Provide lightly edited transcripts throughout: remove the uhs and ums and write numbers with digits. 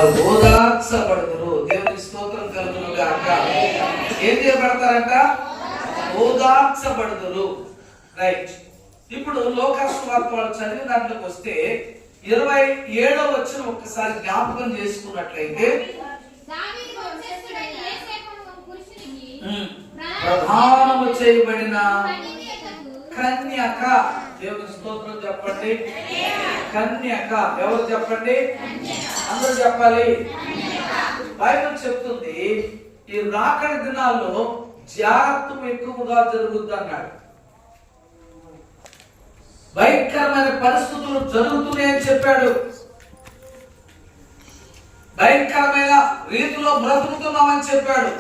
వారు ఓదార్చబడుదురు. దేవునికి స్తోత్రం కలుగును గాక. ఏం చేయబడతారంట? ఓదార్చబడుదురు. రైట్. ఇప్పుడు లోకాసు వార్త వాళ్ళు చదివిన దాంట్లోకి వస్తే 27వ వచనం ఒక్కసారి జ్ఞాపకం చేసుకున్నట్లయితే, ప్రధానము చేయబడిన కన్యక. దేవుని స్తోత్రం చెప్పండి. కన్యక ఎవరు చెప్పండి? అందరూ చెప్పాలి. బైబిల్ చెప్తుంది ఈ రాకడ దినాల్లో జాగ్రత్త ఎక్కువగా జరుగుద్ది అన్నాడు. భయంకరమైన పరిస్థితులు జరుగుతున్నాయని చెప్పాడు. భయంకరమైన రీతిలో బ్రతుకుతున్నామని చెప్పాడు.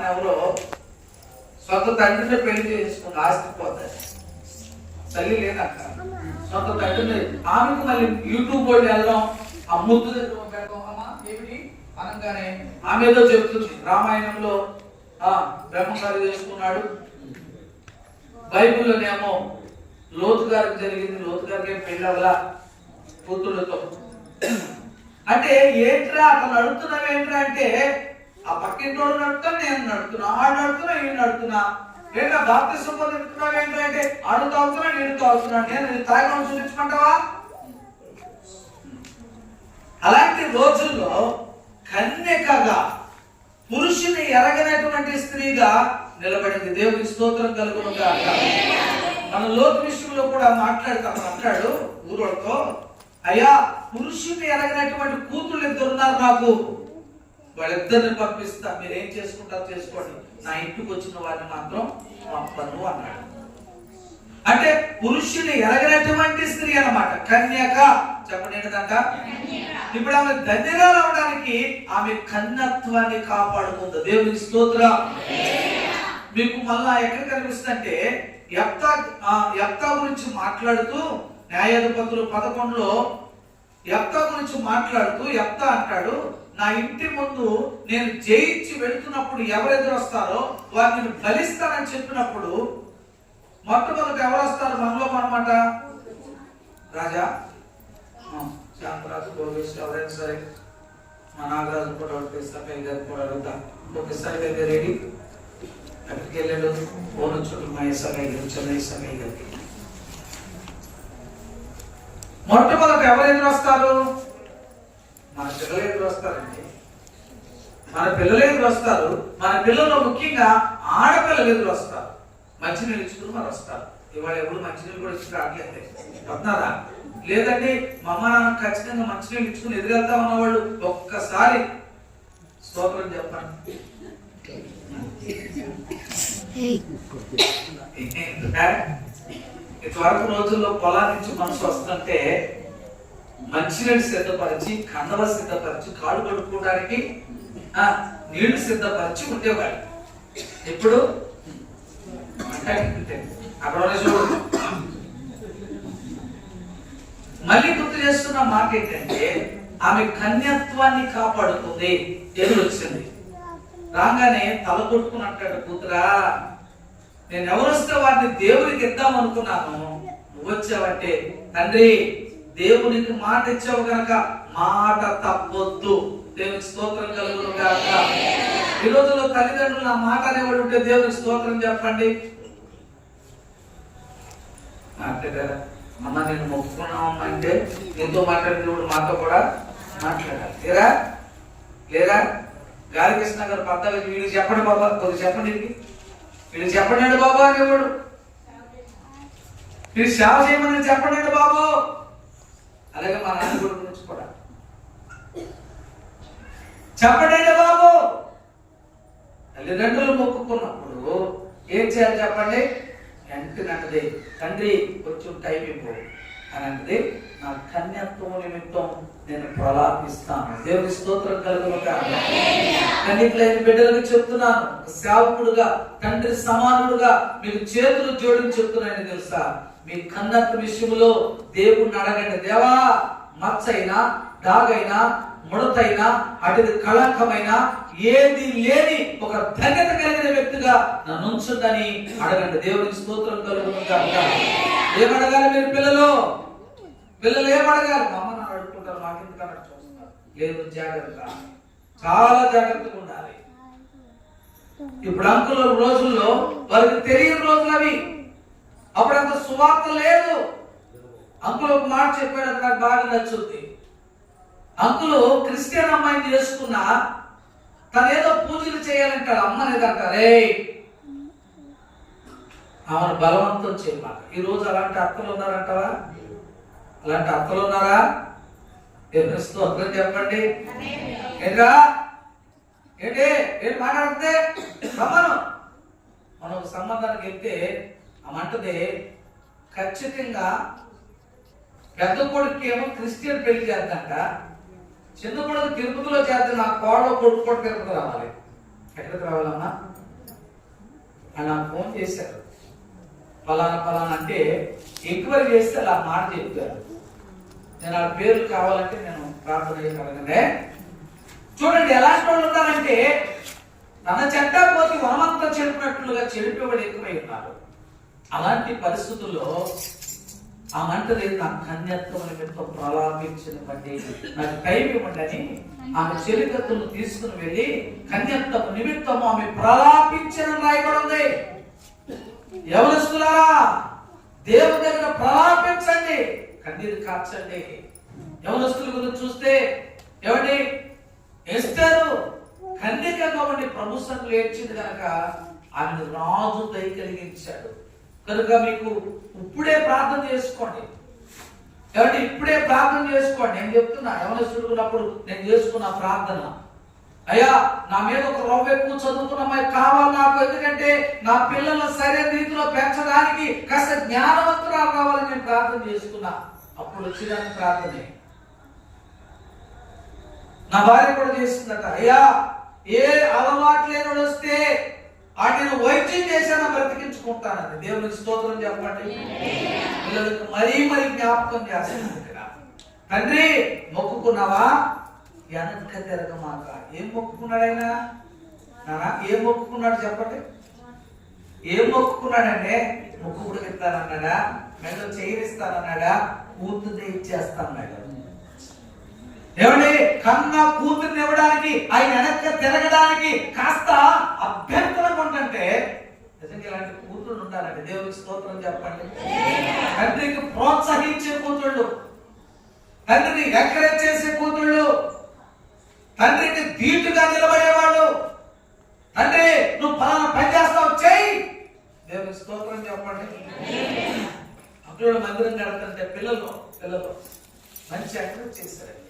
ఎవరో సొంత తండ్రిని పెళ్లి చేసుకుని ఆస్తి పోతాయి. తల్లి లేదక్క, సొంత తండ్రిని. ఆమెకు మళ్ళీ యూట్యూబ్ వాళ్ళు వెళ్ళడం, ఆ ముద్దు ఏమిటి అనగానే ఆమె ఏదో చెప్తుంది. రామాయణంలో బ్రహ్మగారు చేసుకున్నాడు, బైబిల్లోనేమో లోతు గారికి జరిగింది, లోతు గారికి పెళ్లి అవ్వలా కూతుళ్ళతో. అంటే ఏంట్రా అతను నడుపుతున్నావు ఏంట్రా అంటే, ఆ పక్కింటోడు నడుపుతా, నేను నడుపుతున్నా, ఆడు నడుపుతున్నా, ఈయన నడుపుతున్నా. ఏంటా బాప్తిసం పొందుతున్నావు ఏంటంటే, ఆడు తాగుతున్నా, నేను తాగుతున్నా, నేను తాగడం చూపించమంటావా? అలాంటి రోజుల్లో కన్యకగా పురుషుని ఎరగనటువంటి స్త్రీగా నిలబడింది. దేవునికి స్తోత్రం కలుగును గాక. మన లోతు విషయంలో కూడా మాట్లాడు ఊరోళ్ళతో, అయ్యా పురుషుని ఎరగనటువంటి కూతుళ్ళు 2 ఉన్నారు నాకు, వాళ్ళిద్దరిని పంపిస్తా, మీరు ఏం చేసుకుంటారో చేసుకోండి, నా ఇంటికి వచ్చిన వారిని మాత్రం పంపను అన్నాడు. అంటే పురుషుని ఎరగనటువంటి స్త్రీ అన్నమాట కన్యక. చెప్పండి ఏంటంట? ఇప్పుడు ఆమె ధన్యరాలు అవడానికి ఆమె కన్యత్వాన్ని కాపాడుకుంది. దేవునికి స్తోత్రం. మీకు మళ్ళా ఎక్కడ కనిపిస్తుందంటే, యెఫ్తా గురించి మాట్లాడుతూ న్యాయాధిపతులు 11లో యెఫ్తా గురించి మాట్లాడుతూ యెఫ్తా అంటాడు, నా ఇంటి ముందు నేను జయించి వెళుతున్నప్పుడు ఎవరెదురు వస్తారో వారిని బలిస్తానని చెప్పినప్పుడు మొట్టమొదటి ఎవరు వస్తారు మనలో అనమాట? రాజా, శాంతరాజు, గోవిష్, ఎవరైనా సరే, మా నాగరాజు కూడా సభ్యులు గారు కూడా అడుగుతా, ఒకసారి అయితే రెడీ అక్కడికి వెళ్ళాడు. ఫోన్ వచ్చి మా ఎస్ఐ గారు, చెన్నై ఎస్ఐ గారికి మొట్టమొదటి ఎవరు ఎదురు వస్తారు? మన పిల్లలు ఎదురు వస్తారండి. మన పిల్లలు ఎదురు వస్తారు. మన పిల్లల్లో ముఖ్యంగా ఆడపిల్లలు ఎదురు వస్తారు. మంచినీళ్ళు ఇచ్చుకుని మరి వస్తారు. ఇవాళ ఎవరు మంచినీళ్ళు కూడా ఇచ్చి రావట్లేదు, వస్తున్నారా? లేదండి మా అమ్మ నాన్న ఖచ్చితంగా మంచినీళ్ళు ఇచ్చుకుని ఎదురెళ్తా ఉన్నవాళ్ళు ఒక్కసారి స్తోత్రం చెప్పండి. ఇదివరకు రోజుల్లో పొలాల నుంచి మనసు వస్తుంటే మంచినీళ్ళు సిద్ధపరిచి, కండవ సిద్ధపరిచి, కాళ్ళు కడుక్కోవడానికి నీళ్లు సిద్ధపరిచి ఉండేవాళ్ళు. ఇప్పుడు అక్కడ చూడు. మళ్ళీ గుర్తు చేస్తున్న మాట ఏంటంటే, ఆమె కన్యత్వాన్ని కాపాడుతుంది. ఎదురు వచ్చింది రాగానే తల కొట్టుకుని అంటాడు, కూతురా నేను ఎవరు వస్తే వారిని దేవునికి ఇద్దాం అనుకున్నాను, నువ్వు వచ్చావంటే తండ్రి దేవునికి మాట ఇచ్చావు కనుక మాట తప్పొద్దు. దేవునికి స్తోత్రం కలుగును గాక. ఈ రోజుల్లో తల్లిదండ్రులు ఆ మాట అనేవాడు ఉంటే దేవునికి స్తోత్రం చెప్పండి. మాట్లాడారా అమ్మ, నేను మొక్కుకున్నామమ్మా అంటే ఎంతో మాట్లాడిన దేవుడు మాతో కూడా మాట్లాడాలి. లేరా గాలికృష్ణ గారు 14 వీడికి చెప్పండి బాబా, కొద్దిగా చెప్పండి, వీళ్ళు చెప్పండి బాబా అనేవాడు. వీళ్ళు సేవ చేయమని చెప్పండి బాబు. అలాగే మా నాన్న గురించి కూడా చెప్పండి బాబు. తల్లిదండ్రులు మొక్కుకున్నప్పుడు ఏం చేయాలి చెప్పండి? వెంటనే తండ్రి కొంచెం టైం ఇవ్వు అని అంటే, నా కన్యత్వం నిమిత్తం నేను ప్రలాపిస్తాను. దేవుని స్తోత్రం కలుగును గాక. కన్యకలైన బిడ్డలకు చెప్తున్నాను, సేవకుడుగా, తండ్రి సమానుడుగా మీకు చేతులు జోడించి చెప్తున్నాను తెలుసా, మీ కన్యత్వ విషయంలో దేవుణ్ణి అడగండి. దేవా, మచ్చైనా, డాగైనా, ముడతైనా, అటుది కళంకమైన ఏది లేని ఒక ధన్యత కలిగిన వ్యక్తిగా నన్ను ఉంచుందని అడగండి. దేవునికి స్తోత్రం కలుగును గాక. ఏమడగాలి మీరు పిల్లలు ఏమడగాలి? మా అమ్మ నాన్న అడుగుకుంటారు మాకెందుకన్నా చూస్తారు. లేదు, జాగ్రత్త, చాలా జాగ్రత్తగా ఉండాలి. ఇప్పుడు అంకుల రోజుల్లో వారికి తెలియని రోజులు అవి. అప్పుడంత సువార్త లేదు. అంకులు ఒక మాట చెప్పాడు, అది నాకు బాగా నచ్చుద్ది. అంకులు క్రిస్టియన్ అమ్మాయిని చేసుకున్నా తనేదో పూజలు చేయాలంటాడు. అమ్మనేదంటారే ఆమెను బలవంతం చేయమాట. ఈ రోజు అలాంటి అత్తలు ఉన్నారంటావా? అలాంటి అత్తలు ఉన్నారా? స్తోత్రం చెప్పండి. ఏంటా ఏంటి మాట్లాడితే రమ్మను. మనం ఒక సంబంధానికి వెళ్తే అమంటది ఖచ్చితంగా పెద్ద కొడుకు ఏమో క్రిస్టియన్ పెళ్లి చేద్దంట, చిన్న కొడుకు తిరుపతిలో చేద్దాం, నా కోడలో కొడుకు కూడా తిరుపతి రావాలి. ఎక్కడికి రావాలమ్మా అని నాకు ఫోన్ చేశారు. ఫలానా అంటే ఎంక్వైరీ చేస్తే అలా మాట చెప్తారు. నేను ఆ పేర్లు కావాలంటే నేను ప్రార్థన చేయగలగానే. చూడండి ఎలాంటి వాళ్ళు ఉన్నారంటే తన చెడ్డ పోతే వనమంతా చెడిపినట్లుగా చెడిపోబడి ఎక్కువై ఉన్నారు. అలాంటి పరిస్థితుల్లో ఆ మంటది నా కన్యత్వం నిమిత్తం ప్రలాపించనివ్వండి, నాకు టైం ఇవ్వండి అని ఆమె చెలికత్తును తీసుకుని వెళ్ళి కన్యత్వం నిమిత్తం ఆమె ప్రలాపించిన రాయబడింది. యవనస్తులారా, దేవుని దగ్గర ప్రలాపించండి, కన్నీరు కార్చండి. యవనస్తుల గురించి చూస్తే ఏమండి, ఎస్తేరు కన్యకగా ఉండి ప్రభు సన్నిధిలో ఏడ్చింది కనుక ఆమెను రాజు దయ కలిగించాడు. కనుక మీకు ఇప్పుడే ప్రార్థన చేసుకోండి. ఏమంటే ఇప్పుడే ప్రార్థన చేసుకోండి. నేను చెప్తున్నా, యవనస్తుడుకున్నప్పుడు నేను చేసుకున్న ప్రార్థన, అయ్యా నా మీద ఒక రవ్వ ఎక్కువ చదువుకున్న అమ్మాయి కావాలి నాకు, ఎందుకంటే నా పిల్లలను సరైన రీతిలో పెంచడానికి కాస్త జ్ఞానవంతురాలు కావాలని నేను ప్రార్థన చేసుకున్నా. అప్పుడు వచ్చిదాన్ని ప్రార్థనే నా భార్య కూడా చేస్తుందట. అయ్యా ఏ అలవాటు లేని వస్తే వాటిని వైద్యం చేశాను బ్రతికించుకుంటానని. దేవునికి స్తోత్రం చెప్పండి. పిల్లలకు మరీ జ్ఞాపకం చేస్తాను. తండ్రి మొక్కుకున్నావా? వెనక తిరగమాక. ఏం మొక్కుకున్నాడు ఆయన? ఏం మొక్కుకున్నాడు చెప్పండి. ఏం మొక్కుకున్నాడంటే మొక్కుడు ఇస్తానన్నాడా, మెడలో చేయిస్తానన్నాడా, కూతుర్ని ఇచ్చేస్తానన్నాడు. ఏమండి, కన్న కూతుర్ని ఇవ్వడానికి ఆయన వెనక్కి తిరగడానికి కాస్త అభ్యంతరంగా ఉందంటే నిజంగా ఇలాంటి కూతురు ఉండాలండి. దేవునికి స్తోత్రం చెప్పండి. తండ్రికి ప్రోత్సహించే కూతుళ్ళు, తండ్రిని ఎంకరేజ్ చేసే కూతుళ్ళు, తండ్రికి ధీటుగా నిలబడేవాళ్ళు. తండ్రి నువ్వు పలానా పని చేస్తావు, చెయ్యి. దేవునికి స్తోత్రం చెప్పండి. అప్పుడు మందిరం కడుతుంటే పిల్లలు మంచి ఎంకరేజ్ చేశారండి.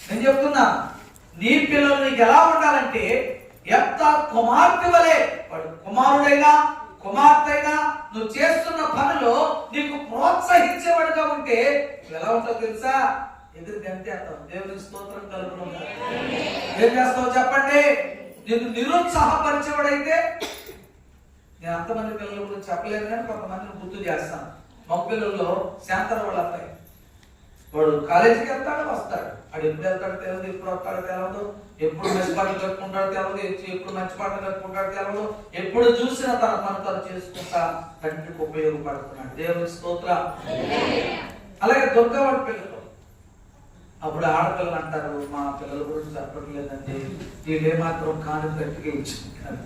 నేను చెప్తున్నా, నీ పిల్లలు నీకు ఎలా ఉండాలంటే ఎంత కుమార్తె వలె, వాడు కుమారుడైనా కుమార్తె అయినా నువ్వు చేస్తున్న పనిలో నీకు ప్రోత్సహించేవాడుగా ఉంటే ఎలా ఉంటావు తెలుసా? ఎదురు గంటేస్తావు. దేవునికి స్తోత్రం కలుగును. ఏం చేస్తావు చెప్పండి? నేను నిరుత్సాహపరిచేవాడైతే, నేను అంతమంది పిల్లల గురించి చెప్పలేదు కానీ కొంతమందిని గుర్తు చేస్తాను. మగ పిల్లల్లో శాంతర వాళ్ళ అబ్బాయి, వాడు కాలేజీకి వెళ్తాడు, వస్తాడు. వాడు ఎప్పుడు వెళ్తాడు తెలియదు, ఎప్పుడు వస్తాడో తెలియదు, ఎప్పుడు మంచి పాటలు కట్టుకుంటాడో తెలియదు, ఎప్పుడు మంచి పాటలు కట్టుకుంటాడో తెలియదు. ఎప్పుడు చూసినా తన పని తను చేసుకుంటా తండ్రికి ఉపయోగపడుతున్నాడు. దేవుని స్తోత్రం. అలాగే దుర్గవాడి పిల్లలు, అప్పుడు ఆడపిల్లలు అంటారు, మా పిల్లల గురించి చెప్పట్లేదండి, వీళ్ళే మాత్రం కాని గట్టిగా ఇచ్చుకుంటారు.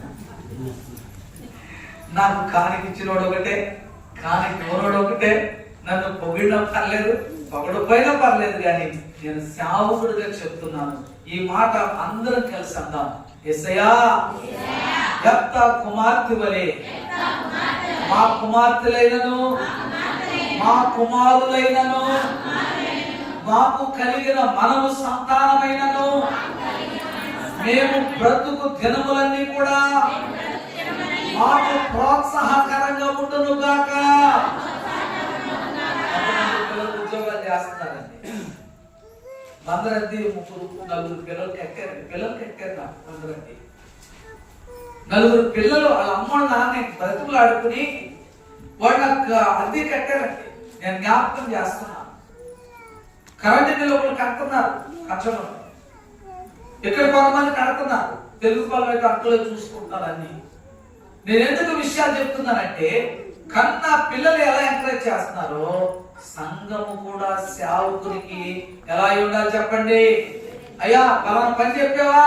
నాకు కానికి ఇచ్చినోడు ఒకటే, కానికి ఇవ్వనోడు ఒకటే. నన్ను పొగిడినా పర్లేదు, పొగడపోయినా పర్లేదు, కానీ నేను సేవకుడిగా చెప్తున్నాను. ఈ మాట అందరం కలిసి అందాం. యేసయ్యా, యెఫ్తా కుమార్తె వలె మా కుమార్తెలైనను మా కుమారులైనను మాకు కలిగిన మనము సంతానమైనను మేము బ్రతుకు దినములన్నీ కూడా మాకు ప్రోత్సాహకరంగా ఉండును గాక. ఉద్యోగాలు చేస్తున్నారండి. మందరంది 3-4 పిల్లలకి ఎక్కారు నాకు. మందరంది 4 పిల్లలు వాళ్ళ అమ్మ నాన్న బ్రతుకులు ఆడుకుని వాళ్ళు నాకు అద్దె కట్టారండి. నేను జ్ఞాపకం చేస్తున్నాను. కరెంటు బిల్లు ఒకరు కడుతున్నారు కచ్చలో, ఇక్కడ కొంతమంది కడుతున్నారు. తెలుగు వాళ్ళకి అక్కలో చూసుకుంటున్నారు అన్ని. నేను ఎందుకు విషయాలు చెప్తున్నానంటే, కన్నా పిల్లలు ఎలా ఎంకరేజ్ చేస్తున్నారో సంఘము కూడా సేవకునికి ఎలా అయి ఉండాలి చెప్పండి. అయ్యా పలానా పని చెప్పావా,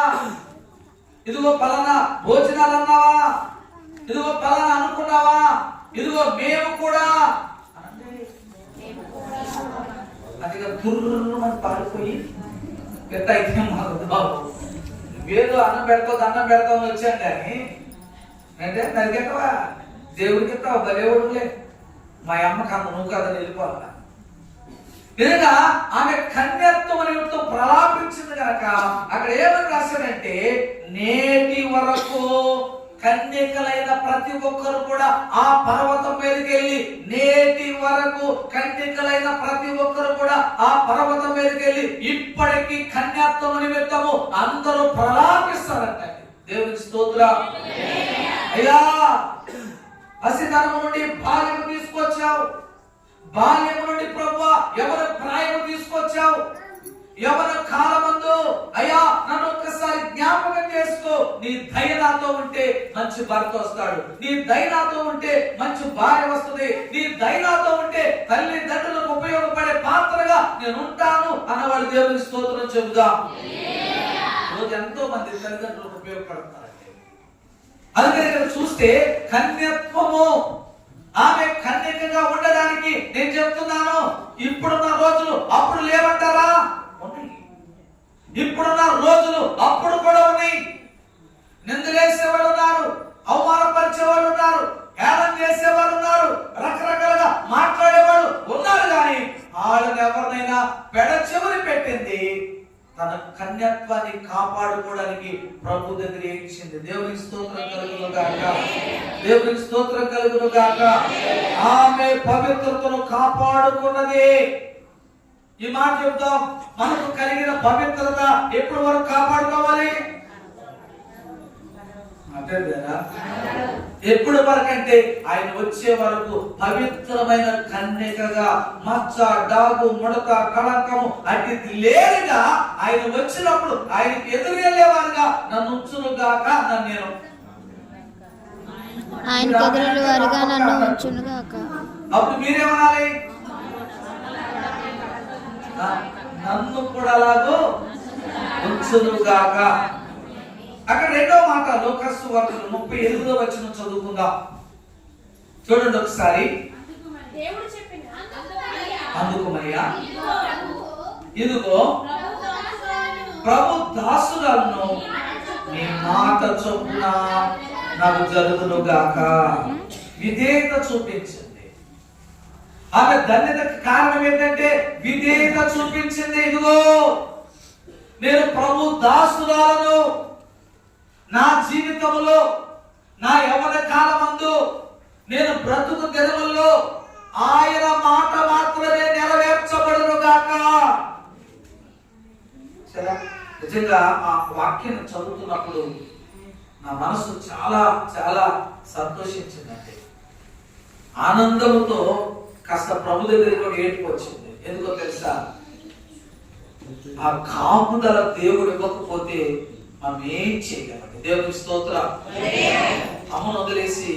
ఇదిగో పలానా భోజనాలు అన్నావా, ఇదిగో పలానా అనుకున్నావా, ఇదిగో మేము కూడా అందుకే దుర్రు పారిపోయి పెద్ద అయితే మాకు బాబు వేరు అన్నం పెడతావు అన్నం పెడతామని వచ్చాను కానీ అంటే నరికెట్టవా దేవుడికి ఎత్తావు బలేవుడులే మా అమ్మకి అంత నువ్వు కదా వెళ్ళిపోవాలా. నిజంగా ఆమె కన్యత్వం నిమిత్తం ప్రలాపించింది కనుక అక్కడ ఏమని రాశాడంటే నేటి వరకు కన్యకలైన ప్రతి ఒక్కరు కూడా ఆ పర్వతం మీదకి వెళ్ళి, నేటి వరకు కన్యకలైన ప్రతి ఒక్కరు కూడా ఆ పర్వతం మీదకి వెళ్ళి ఇప్పటికీ కన్యాత్వం నిమిత్తము అందరూ ప్రలాపిస్తారంట. దేవునికి స్తోత్రం. అయ్యా పసితనము నుండి బాల్యము తీసుకొచ్చావు, బాల్యము నుండి ప్రభువా ఎవరి ప్రాయము తీసుకొచ్చావు, యవన కాలమందు అయ్యా నన్ను ఒక్కసారి జ్ఞాపకం చేసుకో. నీ దయనాతో ఉంటే మంచి భర్త వస్తాడు, నీ దయనాతో ఉంటే మంచి భార్య వస్తుంది, నీ దయనాతో ఉంటే తల్లిదండ్రులకు ఉపయోగపడే పాత్రగా నేను ఉంటాను అన్నవాళ్ళు దేవుని స్తోత్రం చెబుదాం. రోజు ఎంతో మంది తల్లిదండ్రులకు ఉపయోగపడతారండి. అందుకని ఇక్కడ చూస్తే కన్యత్వము ఆమె కన్యకగా ఉండడానికి నేను చెప్తున్నాను. ఇప్పుడున్న రోజులు అప్పుడు లేవంటారా? ఉన్నాయి. ఇప్పుడున్న రోజులు అప్పుడు కూడా ఉన్నాయి. నిందలేసేవాళ్ళు ఉన్నారు, అవమానపరిచేవాళ్ళు ఉన్నారు, హేళన చేసేవాళ్ళు ఉన్నారు, రకరకాలుగా మాట్లాడేవాళ్ళు ఉన్నారు. కానీ వాళ్ళని ఎవరినైనా పెడచెవిని పెట్టింది తన కన్యత్వాన్ని కాపాడుకోవడానికి ప్రభు దగ్గర ఏడ్చింది. దేవునికి స్తోత్రం కలుగును గాక, దేవునికి స్తోత్రం కలుగును గాక. ఆమె పవిత్రతను కాపాడుకున్నది. ఈ మాట చెప్తాం, మనకు కలిగిన పవిత్రత ఎప్పటి వరకు కాపాడుకోవాలి? ఎప్పుడు వరకు అంటే ఆయన వచ్చే వరకు పవిత్రమైన కన్యకగా మచ్చ డాగు ముడత కళంకము అటు లేదుగా ఆయన వచ్చినప్పుడు ఆయనకి ఎదురు వెళ్ళేవారుగా నన్ను ఉంచునుగాక, నేను అప్పుడు మీరేమనాలి? నన్ను కూడా అలాగూ ఉంచునుగాక. అక్కడ రెండో మాట లోకాసు వార్తలు 38వ వచనం చదువుకుందాం. చూడండి ఒకసారి. అందుకు మరియా ఇదిగో ప్రభు దాసురాలను నీ మాట చొప్పున నాకు జరుగునుగాక. విధేయత చూపించింది. ఆమె ధన్యతకు కారణం ఏంటంటే విధేయత చూపించింది. ఇదిగో నేను ప్రభు దాసురాలను, నా జీవితంలో నా యవ్వన కాలమందు నేను బ్రతుకు దినముల్లో ఆయన మాట మాత్రమే నెరవేర్చబడును గాక. నిజంగా ఆ వాక్యం చదువుతున్నప్పుడు నా మనసు చాలా చాలా సంతోషించిందండి. ఆనందంతో కాస్త ప్రభు దగ్గర కూడా ఏడుపు వచ్చింది. ఎందుకో తెలుసా? ఆ కాపుదల దేవుడు ఇవ్వకపోతే మనం ఏం చేయగలం? దేవునికి స్తోత్రం. అమ్మను వదిలేసి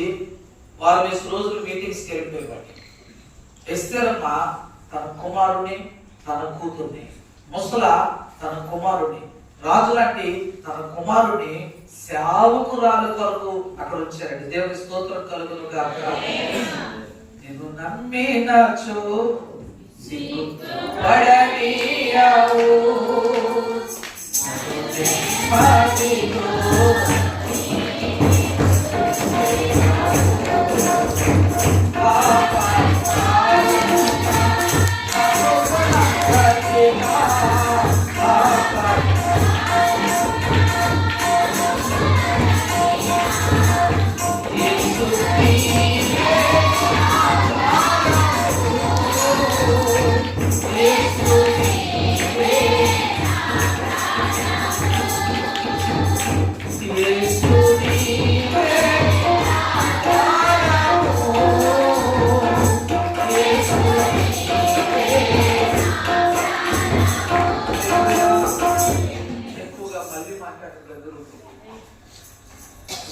6 రోజులు మీటింగ్స్కి వెళ్ళిపోయేవాడు. ఎస్తేరమ్మ తన కుమారుని, తన కూతుర్ని, ముసల తన కుమారుని, రాజు లాంటి తన కుమారుని సేవకురాలు కొరకు అక్కడ ఉంచారండి. దేవుని స్తోత్రం కలుగును గాక. నేను నమ్మినచో సిగ్గుపడనీయవు,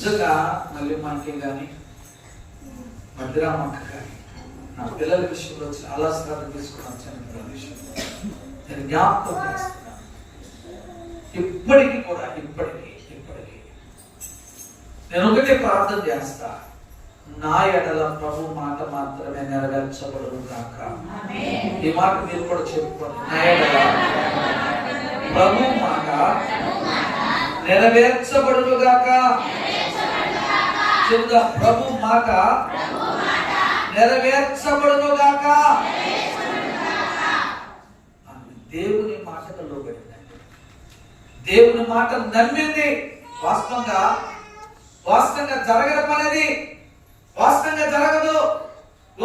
నిజంగా మళ్ళీ మనకి కానీ భద్రామక్క కానీ నా పిల్లల విషయంలో చాలా శ్రద్ధ తీసుకున్నాను. చిన్న పిల్లల విషయంలో నేను జ్ఞాపకం చేస్తున్నాను. ఇప్పటికీ కూడా ఇప్పటికీ నేను ఒకటే ప్రార్థన చేస్తా, నా ఎడల ప్రభు మాట మాత్రమే నెరవేర్చబడును గాక. ఈ మాట మీరు కూడా చెప్పుకోండి. నా ఎడల ప్రభు మాట నెరవేర్చబడును గాక. చెబుదా, ప్రభు మాట నెరవేర్చబడును గాక. దేవుని మాటకు లోబడిందండి. దేవుని మాట నమ్మింది. వాస్తవంగా జరగడం అనేది వాస్తవంగా జరగదు.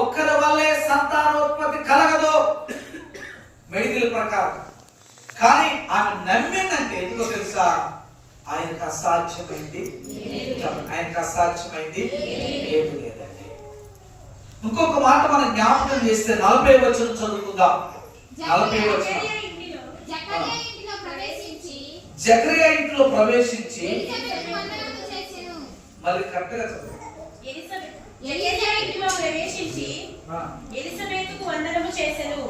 ఒక్కరి వల్లే సంతానోత్పత్తి కలగదు మెడికల్ ప్రకారం. కానీ ఆమె నమ్మిందంటే ఎందుకో తెలుసా? ఆయనకు అసాధ్యమైంది ఏమి లేదండి. ఇంకొక మాట మనం జ్ఞాపకం చేస్తే 40 వచనం చదువుకుందాం. 40 వచనం. జకరియా ఇంట్లో ప్రవేశించి మళ్ళీ కరెక్ట్గా చదువు.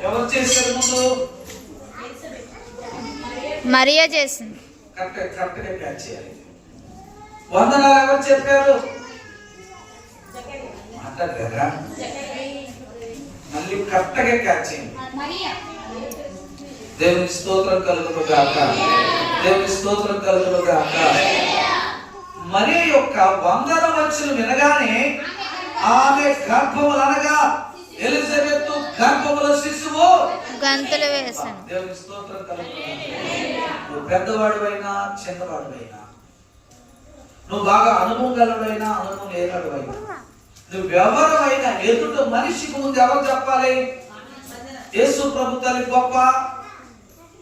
ఎవరు చేశారు ముందు? మరియా చేసింది. కరెక్ట్గా క్యాచ్ చేయాలి. వందనాలు ఎవరు చెప్పారు? మాట్లాడలేరా? మళ్ళీ కరెక్ట్గా క్యాచ్ చేయండి. దేవుని స్తోత్రం కలుగును గాక. దేవుని స్తోత్రం కలుగును గాక. మరియ యొక్క వందనవచనం వినగానే ఆమె గర్భములు అనగా ఎలిజబెత్ గర్భముల శిశువు గంతులు వేసాను. దేవుని స్తోత్రం కలుగును. నువ్వు పెద్దవాడివైనా చిన్నవాడివైనా, నువ్వు బాగా అనుభవం గలవైనా అనుభవం లేనవాడివైనా, నువ్వెవరైనా ఎదుట మనిషికి ముందు ఎవరు చెప్పాలి? యేసు ప్రభు తల్లి గొప్ప,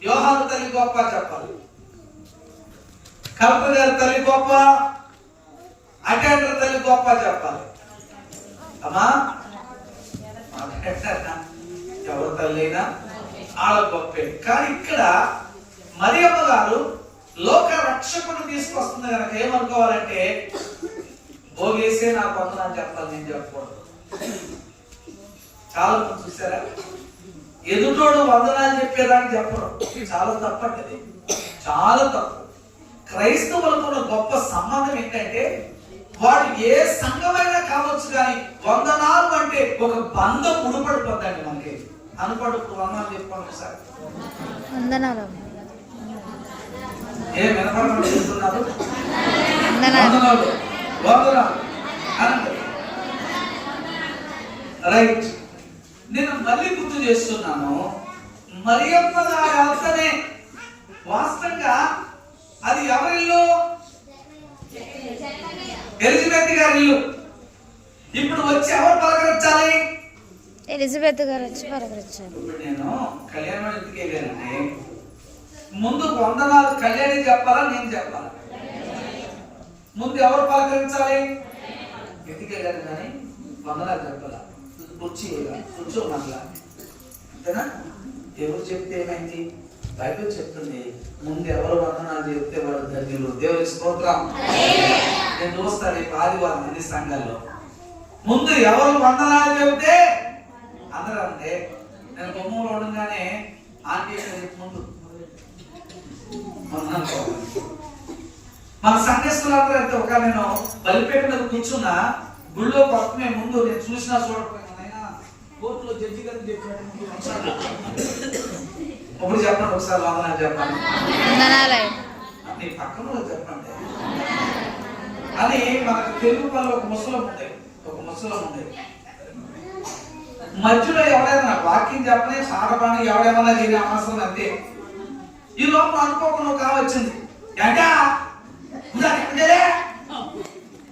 యోహాను తల్లి గొప్ప చెప్పాలి. కల్పన గారి తల్లి గొప్ప, అటెండర్ తల్లి గొప్ప చెప్పాలి. అమ్మా ఎవరు తల్లి అయినా ఆడ గొప్పే. కానీ ఇక్కడ మరియమ్మ గారు లోక రక్షకుడు తీసుకొస్తుంది కనుక ఏమనుకోవాలంటే, భోగేసే నాకు వందనాలు చెప్పాలి, నేను చెప్పకూడదు. చాలా మంది చూసారా, ఎదుటోడు వందనాలు చెప్పేదానికి చెప్పడం చాలా తప్పండి. చాలా తప్పు. క్రైస్తవులకు ఉన్న గొప్ప సంబంధం ఏంటంటే, వాడు ఏ సంఘమైనా కావచ్చు కానీ వందనాలు అంటే ఒక బంధం ముడిపడిపోద్దండి మనకి. అనుకోడు వందనాలు చెప్పుకోండి ఒకసారి. వందనాలు ఏ వినపడమని చెప్తున్నారు? రైట్. నేను మళ్ళీ గుర్తు చేస్తున్నాను, మరియమ్మ గారి అర్థమే వాస్తవంగా అది ఎవరిల్లు? ఎలిజబెత్ గారి ఇల్లు. ఇప్పుడు వచ్చి ఎవరు పలకరించాలి? ఎలిజబెత్ గారు వచ్చి పలకరించాలి. ఇప్పుడు నేను కళ్యాణం ఎందుకు వెళ్ళానంటే, ముందు వందనాలు కళ్యాణి చెప్పాలా నేను చెప్పాలా? ముందు ఎవరు పలకరించాలి? ఎందుకు వెళ్ళాను కానీ వందనాలు చెప్పాలా? కూర్చోమల్లా అంతేనా? ఎవరు చెప్తే ఏమైంది? బైబిల్ చెప్తుంది, ముందు ఎవరు వందనాలు చెప్తే వాడు ధన్యులు. దేవుని స్తోత్రం. నేను చూస్తాను ఈ ఆదివారం అన్ని సంఘాల్లో ముందు ఎవరు వందనాలు చెప్తే అందరూ అంటే, నేను బొమ్మలు ఉండగానే ఆంటీ ముందు మన సంఘస్థులందరూ అయితే ఒక నేను బలిపేట మీద కూర్చున్నా, గుళ్ళో పక్కనే ముందు నేను చూసినా చూడకపోయినా కోర్టులో జడ్జి గారిని చెప్పినట్టు ఇప్పుడు చెప్పండి ఒకసారి వందనాలు చెప్పండి. నీ పక్కన చెప్పండి అని. మనకు తెలుగు పనులు ఒక ముసలం ఉండేది. మధ్యలో ఎవడైనా వాక్యం చెప్పని సాటపాని ఎవడేమన్నా చేయని అవసరం అంతే. ఈ లోపల అనుకోకుండా ఒక వచ్చింది,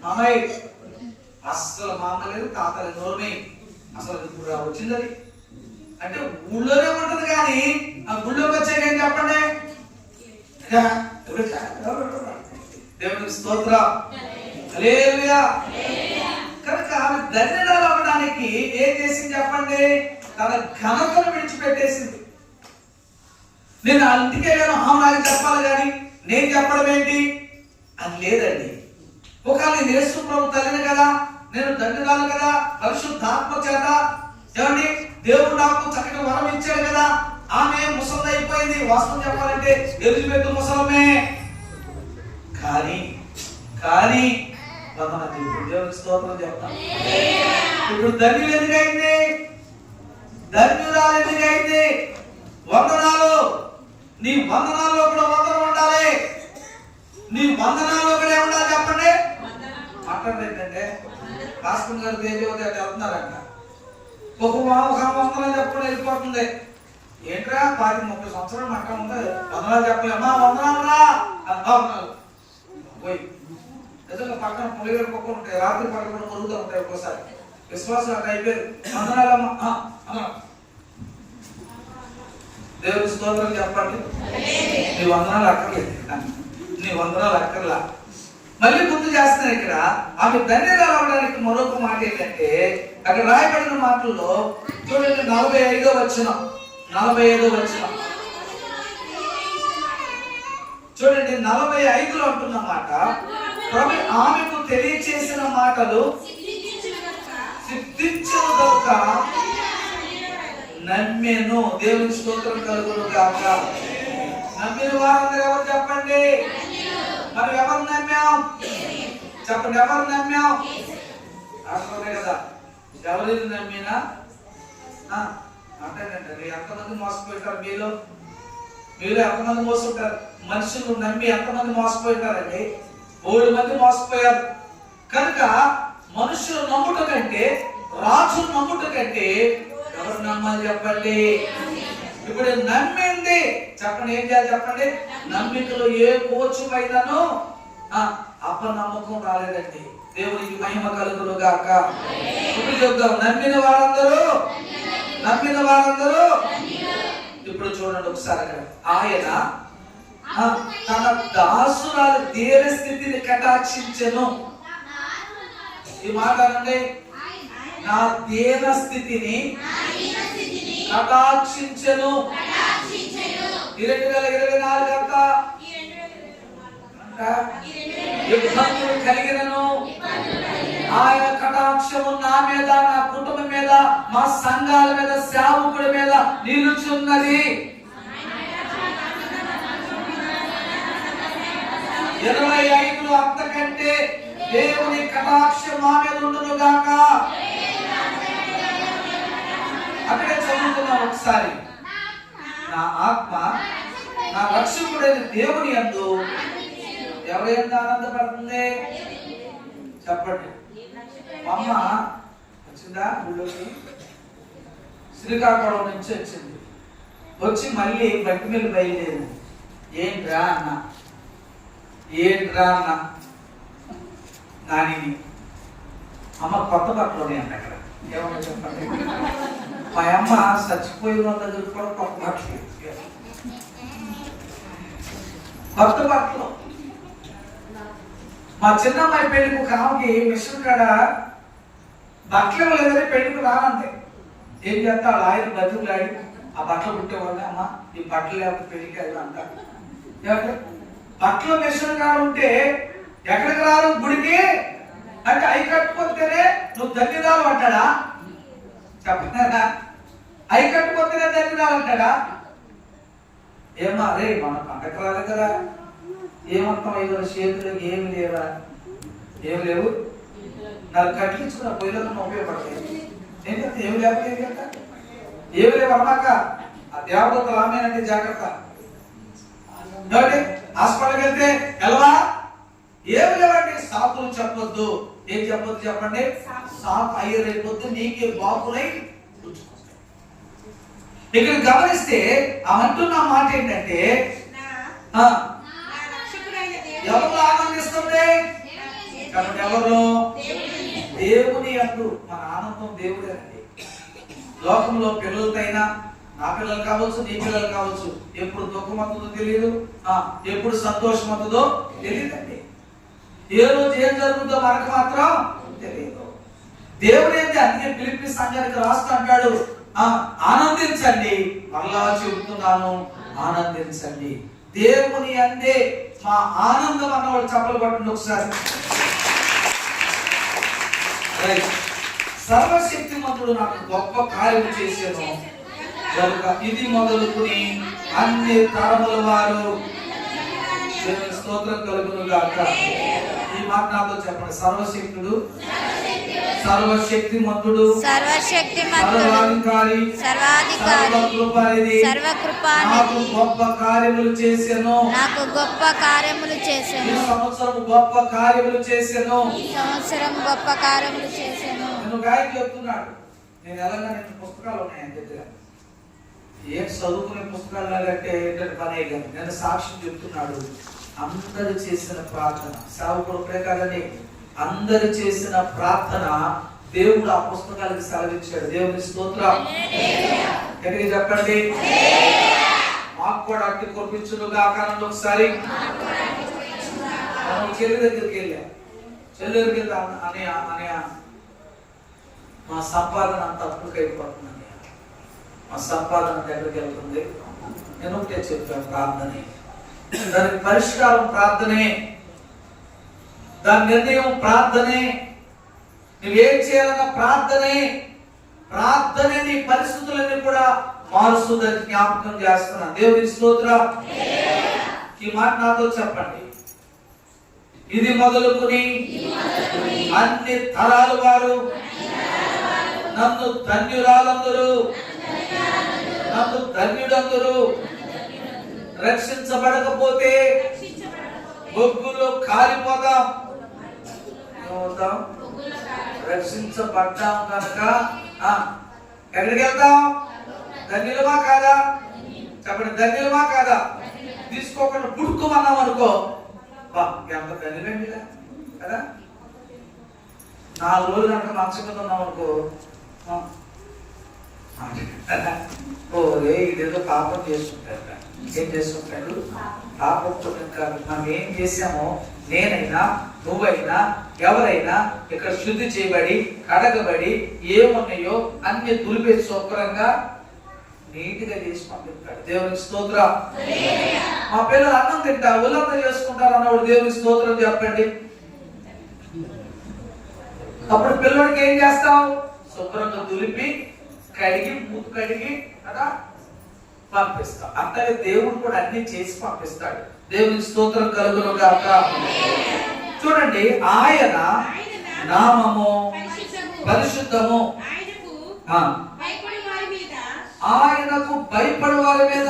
మామయ్య అస్సలు మామ లేదు తాత లేదు, నోర్మే అసలు ఇప్పుడు వచ్చింది అంటే ఊళ్ళోనే ఉంటది కానీ ఆ గుళ్ళోకి వచ్చాక ఏం చెప్పండి? దేవునికి స్తోత్రం. హల్లెలూయా. కనుక ఆమె ధన్యరాలు అవ్వడానికి ఏం చేసింది చెప్పండి? తన ఘనతను విడిచిపెట్టేసింది. నేను ఆ ఇంటికి వెళ్ళాను, నాకు చెప్పాలి కానీ నేను చెప్పడం ఏంటి అని లేదండి. ఒకవేళ నేను యేసు ప్రభు తల్లిని కదా, నేను ధన్యురాలు కదా, పరిశుద్ధాత్మ చేత ఏమండి, దేవుడు నాకు చక్కటి వరం ఇచ్చాడు కదా. ఆమె ముసలి అయిపోయింది. వాస్తవం చెప్పాలంటే ఎలిజబెత్ ముసలమే. కానీ దేవునికి స్తోత్రం చెప్తాను. ఇప్పుడు ధన్యులు ఎందుకైంది? ధన్యురాలు ఎందుకైంది? వందనాలు. నీ వందనాల్లో కూడా వందనం ఉండాలి. నీ వందనాల్లో కూడా ఏముండాలి చెప్పండి. మాట్లాడలేదు ఏంటంటే రాష్ట్రం గారు దేవదేవత వెళ్తున్నారంట. ఒక వందనాలు చెప్పడం వెళ్ళిపోతుంది. ఏంట్రా 30 సంవత్సరాలు మట్టం ఉంది, వందనాలు చెప్పలే. అమ్మా వందనాలు రా పోయి. నిజంగా పక్కన పులిగడ కుక్కలు ఉంటాయి, రాత్రి పక్కన మురుగుతూ ఉంటాయి. ఒక్కోసారి విశ్వాసం అట్లా అయిపోయారు. వందనాలమ్మా అన్నా. దేవుడి స్తోత్రం చెప్పండి. నీ వందనాలు అక్కర్లేదు, నీ వందనాలు అక్కర్లా. మళ్ళీ గుర్తు చేస్తున్నారు ఇక్కడ. ఆమె ధన్యరాలు అవడానికి మరొక మాట ఏంటంటే అక్కడ రాయబడిన మాటల్లో చూడండి, 45వ వచనం చూడండి. 45లో అంటున్న మాట, ప్రభు ఆమెకు తెలియచేసిన మాటలు సిద్ధించను కనుక నమ్మెను. దేవుని స్తోత్రం కలుగును గాక. నమ్మిన వారందరూ ఎవరు చెప్పండి? మనం ఎవరు నమ్మాం చెప్పండి. ఎవరు నమ్మాం? అర్థమే కదా. ఎవరిని నమ్మినా అంటేనంటే ఎంతమంది మోసపోయింటారు మీలో ఎంతమంది మోసపోతారు? మనుషులు నమ్మి ఎంతమంది మోసపోయింటారండి? 3 మంది మోసపోయారు. కనుక మనుషులు నమ్ముట కంటే, రాజులు నమ్ముట కంటే ఎవరు నమ్మాలి చెప్పండి. ఇప్పుడు నమ్మింది చెప్పండి, ఏం చేయాలి చెప్పండి. నమ్మికలో ఏ కోచు పైనను అపనమ్మకం రాలేదండి. దేవునికి మహిమ కలుగును గాక. ఇప్పుడు చెప్తాం, నమ్మిన వారందరూ. ఇప్పుడు చూడండి ఒకసారి అక్కడ ఆయన తన దాసురాలు దీన స్థితిని కటాక్షించెను. ఈ మాట అనండి, నా దీన స్థితిని కటాక్షించెను. 2024 అంతా ఇబ్బందులు కలిగినను ఆయన కటాక్షము నా మీద, నా కుటుంబం మీద, మా సంఘాల మీద, సేవకుడి మీద నిలుచున్నది. 25లో అంతకంటే దేవుని కటాక్షం మా మీద ఉండును గాక. అక్కడే చదువుతున్నాం ఒకసారి. నా ఆత్మ నా రక్షకుడైన దేవుని యందు ఎవరి యందు ఆనందపడుతుంది చెప్పండి. మా అమ్మ వచ్చిందా ఊళ్ళోకి? శ్రీకాకుళం నుంచి వచ్చింది. వచ్చి మళ్ళీ బట్టి మీద బయలుదేరింది. ఏంట్రా అన్న నాని అమ్మ కొత్త బట్టలు ఉన్నాయండి అక్కడ. ఏమన్నా చెప్పండి. మా అమ్మ చచ్చిపోయిన వాళ్ళ దగ్గర కూడా కొత్త బట్టలు. మా చిన్నమ్మాయి పెళ్లికి ఒక ఆమెకి మిషన్ కాడ బట్టలు ఇవ్వలేదని పెళ్లికి రానంతే. ఏం చేస్తా వాళ్ళ ఆయన బతుకులాడి ఆ బట్టలు కుట్టేవాళ్ళే. అమ్మ ఈ బట్టలు లేకపోతే పెళ్లికి వెళ్ళాలంట. ఏమంటే బట్టలు మిషన్ కాడ ఉంటే ఎక్కడికి రారు గుడికి అంటే అవి కట్టుకొస్తేనే నువ్వు ధన్యరాలు అంటాడా చెప్పరా? అవి కట్టుకొస్తేనే ధన్యరాలు అంటాడా? ఏమా రే మన పండగ రాలే కదా, ఏమంటాం ఐదు చేతులకు ఏమి లేవా? ఏమి లేవు. 4 కట్లు ఇచ్చుకున్న పొయ్యిలో ఉపయోగపడతాయి. ఏంటంటే ఏమి లేకపోతే ఏమి లేవు అన్నాక ఆ దేవదత్తలు ఆమెనంటే జాగ్రత్త. హాస్పిటల్కి వెళ్తే ఎలవా ఏమి లేవండి. సాకులు చెప్పొద్దు. ఏం చెప్పొద్దు చెప్పండి. సాకు అయ్యరేపొద్దు నీకే బాకులై ఇక్కడ గమనిస్తే అంటున్న మాట ఏంటంటే ఎవరు ఆనందిస్తుంది కాబట్టి ఎవరు దేవుని యందు. మన ఆనందం దేవుడేనండి. లోకంలో పిల్లలకైనా, నా పిల్లలు కావచ్చు, నీ పిల్లలు కావచ్చు, ఎప్పుడు దుఃఖం అవుతుందో తెలియదు, ఎప్పుడు సంతోషం అవుతుందో తెలియదండి. ఏ రోజు ఏం జరుగుతుందో మనకు మాత్రం తెలియదు. దేవుడు ఏంటి అందుకే ఫిలిప్పీ సంఘానికి రాస్తూ అంటాడు, ఆనందించండి. మరలా చెబుతున్నాను, ఆనందించండి. దేవుని అందే మా ఆనందం అన్నవాడు చప్పలు పట్టండి ఒకసారి. సర్వశక్తిమంతుడు నాకు గొప్ప కార్యం చేశాను కనుక ఇది మొదలుకుని అన్ని తరముల వారు దేవుని స్తోత్రం కలుగును గాక. ఈ మాట నాతో చెప్పండి. సర్వశక్తుడు, సర్వశక్తిమంతుడు, సర్వాధికారి, సర్వకృపానిధి నాకు గొప్ప కార్యములు చేశాను. ఈ సంవత్సరం గొప్ప కార్యములు చేశాను. నేను గాయకు చెప్తున్నాడు. నేను ఎలాగ పుస్తకాలు ఉన్నాయి ఆయన దగ్గర. ఏం చదువుకునే పుస్తకాలు లాగంటే ఏంటంటే పని అయ్యాను. నేను సాక్ష్యం చెప్తున్నాడు. అందరు చేసిన ప్రార్థన, సేవకుడు ప్రకారని అందరు చేసిన ప్రార్థన దేవుడు ఆ పుస్తకాలకు సెలవిచ్చాడు. దేవుని స్తోత్రం. ఎక్కడికి చెప్పండి. మాకు కూడా అట్టి కొనిపించుగా. కాలంలో ఒకసారి మనం చెల్లి దగ్గరికి వెళ్ళాం. చెల్లి దగ్గరికి అని మా సంపాదన అంత అప్పుకైపోతుంది. మా సంపాదన దగ్గరికి వెళ్తుంది. నేను ఒకటే చెప్పాను, ప్రార్థనే దానికి పరిష్కారం, ప్రార్థనే దాని నిర్ణయం, ప్రార్థనే నువ్వేం చేయాలన్న ప్రార్థనే. ప్రార్థనే నీ పరిస్థితులన్నీ కూడా మారుస్తుందని జ్ఞాపకం చేస్తున్నాను. దేవుని స్తోత్రం. ఈ మాట నాతో చెప్పండి. ఇది మొదలుకుని అన్ని తరాల వారు నన్ను ధన్యురాలందరూ, నన్ను ధన్యుడందరూ. రక్షించబడకపోతే బొగ్గులో కాలిపోతాం. ఏమవుతాం? రక్షించబడ్డాం కనుక ఎక్కడికి వెళ్తాం? ధన్యులమా కాదా? చెప్పండి, ధన్యులమా కాదా? తీసుకోకుండా పుట్టుకోమన్నాం అనుకో, ఎంత ధన్యులండి కదా. 4 రోజులు కనుక మంచం మీద ఉన్నాం అనుకో, ఓరే ఇదేదో పాపం చేస్తుంటారు. ఏం చేస్తుంటాడు? పాపం కాదు. మనం ఏం చేసామో, నేనైనా నువ్వైనా ఎవరైనా ఇక్కడ శుద్ధి చేయబడి కడగబడి ఏమున్నాయో అన్ని దులిపేసి శుభ్రంగా నీట్గా చేసి పంపిస్తాడు. దేవునికి స్తోత్రం. మా పిల్లలు అన్నం తింటారు, ఉల్లంఘన చేసుకుంటారు అన్నప్పుడు దేవునికి స్తోత్రం చెప్పండి. అప్పుడు పిల్లడికి ఏం చేస్తావు? శుభ్రంగా దులిపి కడిగి మూత కడిగి కదా పంపిస్తాం. అట్లాగే దేవుడు కూడా అన్ని చేసి పంపిస్తాడు. దేవునికి స్తోత్రం కలుగును గాక. చూడండి, ఆయన నామము పరిశుద్ధము, ఆయనకు భయపడు వారి మీద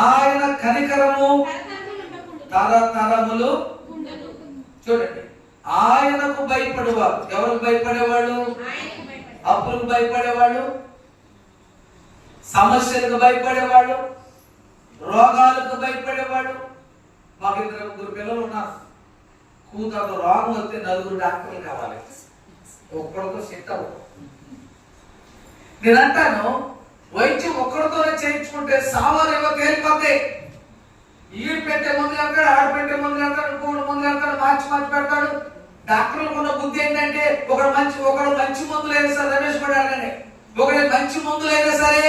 ఆయన కనికరము తరతరములు. చూడండి, ఆయనకు భయపడేవారు. ఎవరికి భయపడేవాళ్ళు? అప్పులకు భయపడేవాళ్ళు, సమస్యలకు భయపడేవాళ్ళు, రోగాలకు భయపడేవాళ్ళు. మాకు 2 పిల్లలు ఉన్నారు. కూతురు రోగం వస్తే 4 డాక్టర్లు కావాలి. ఒక్కడితో సెట్ అవ్వదు. నేనంటాను, వైద్యం ఒక్కడితోనే చేయించుకుంటే సావారేమో తేలిపోతే ఈడు పెట్టే మందులు అంటాడు, ఆడు పెట్టే మందులు అంటాడు, ఇంకొకటి మందులు అంటాడు, మార్చి పెడతాడు. డాక్టర్లకు ఉన్న బుద్ధి ఏంటంటే ఒకడు మంచి మందులు అయినా సరే, రమేష్ పడాలండి, ఒకటి మంచి మందులు అయినా సరే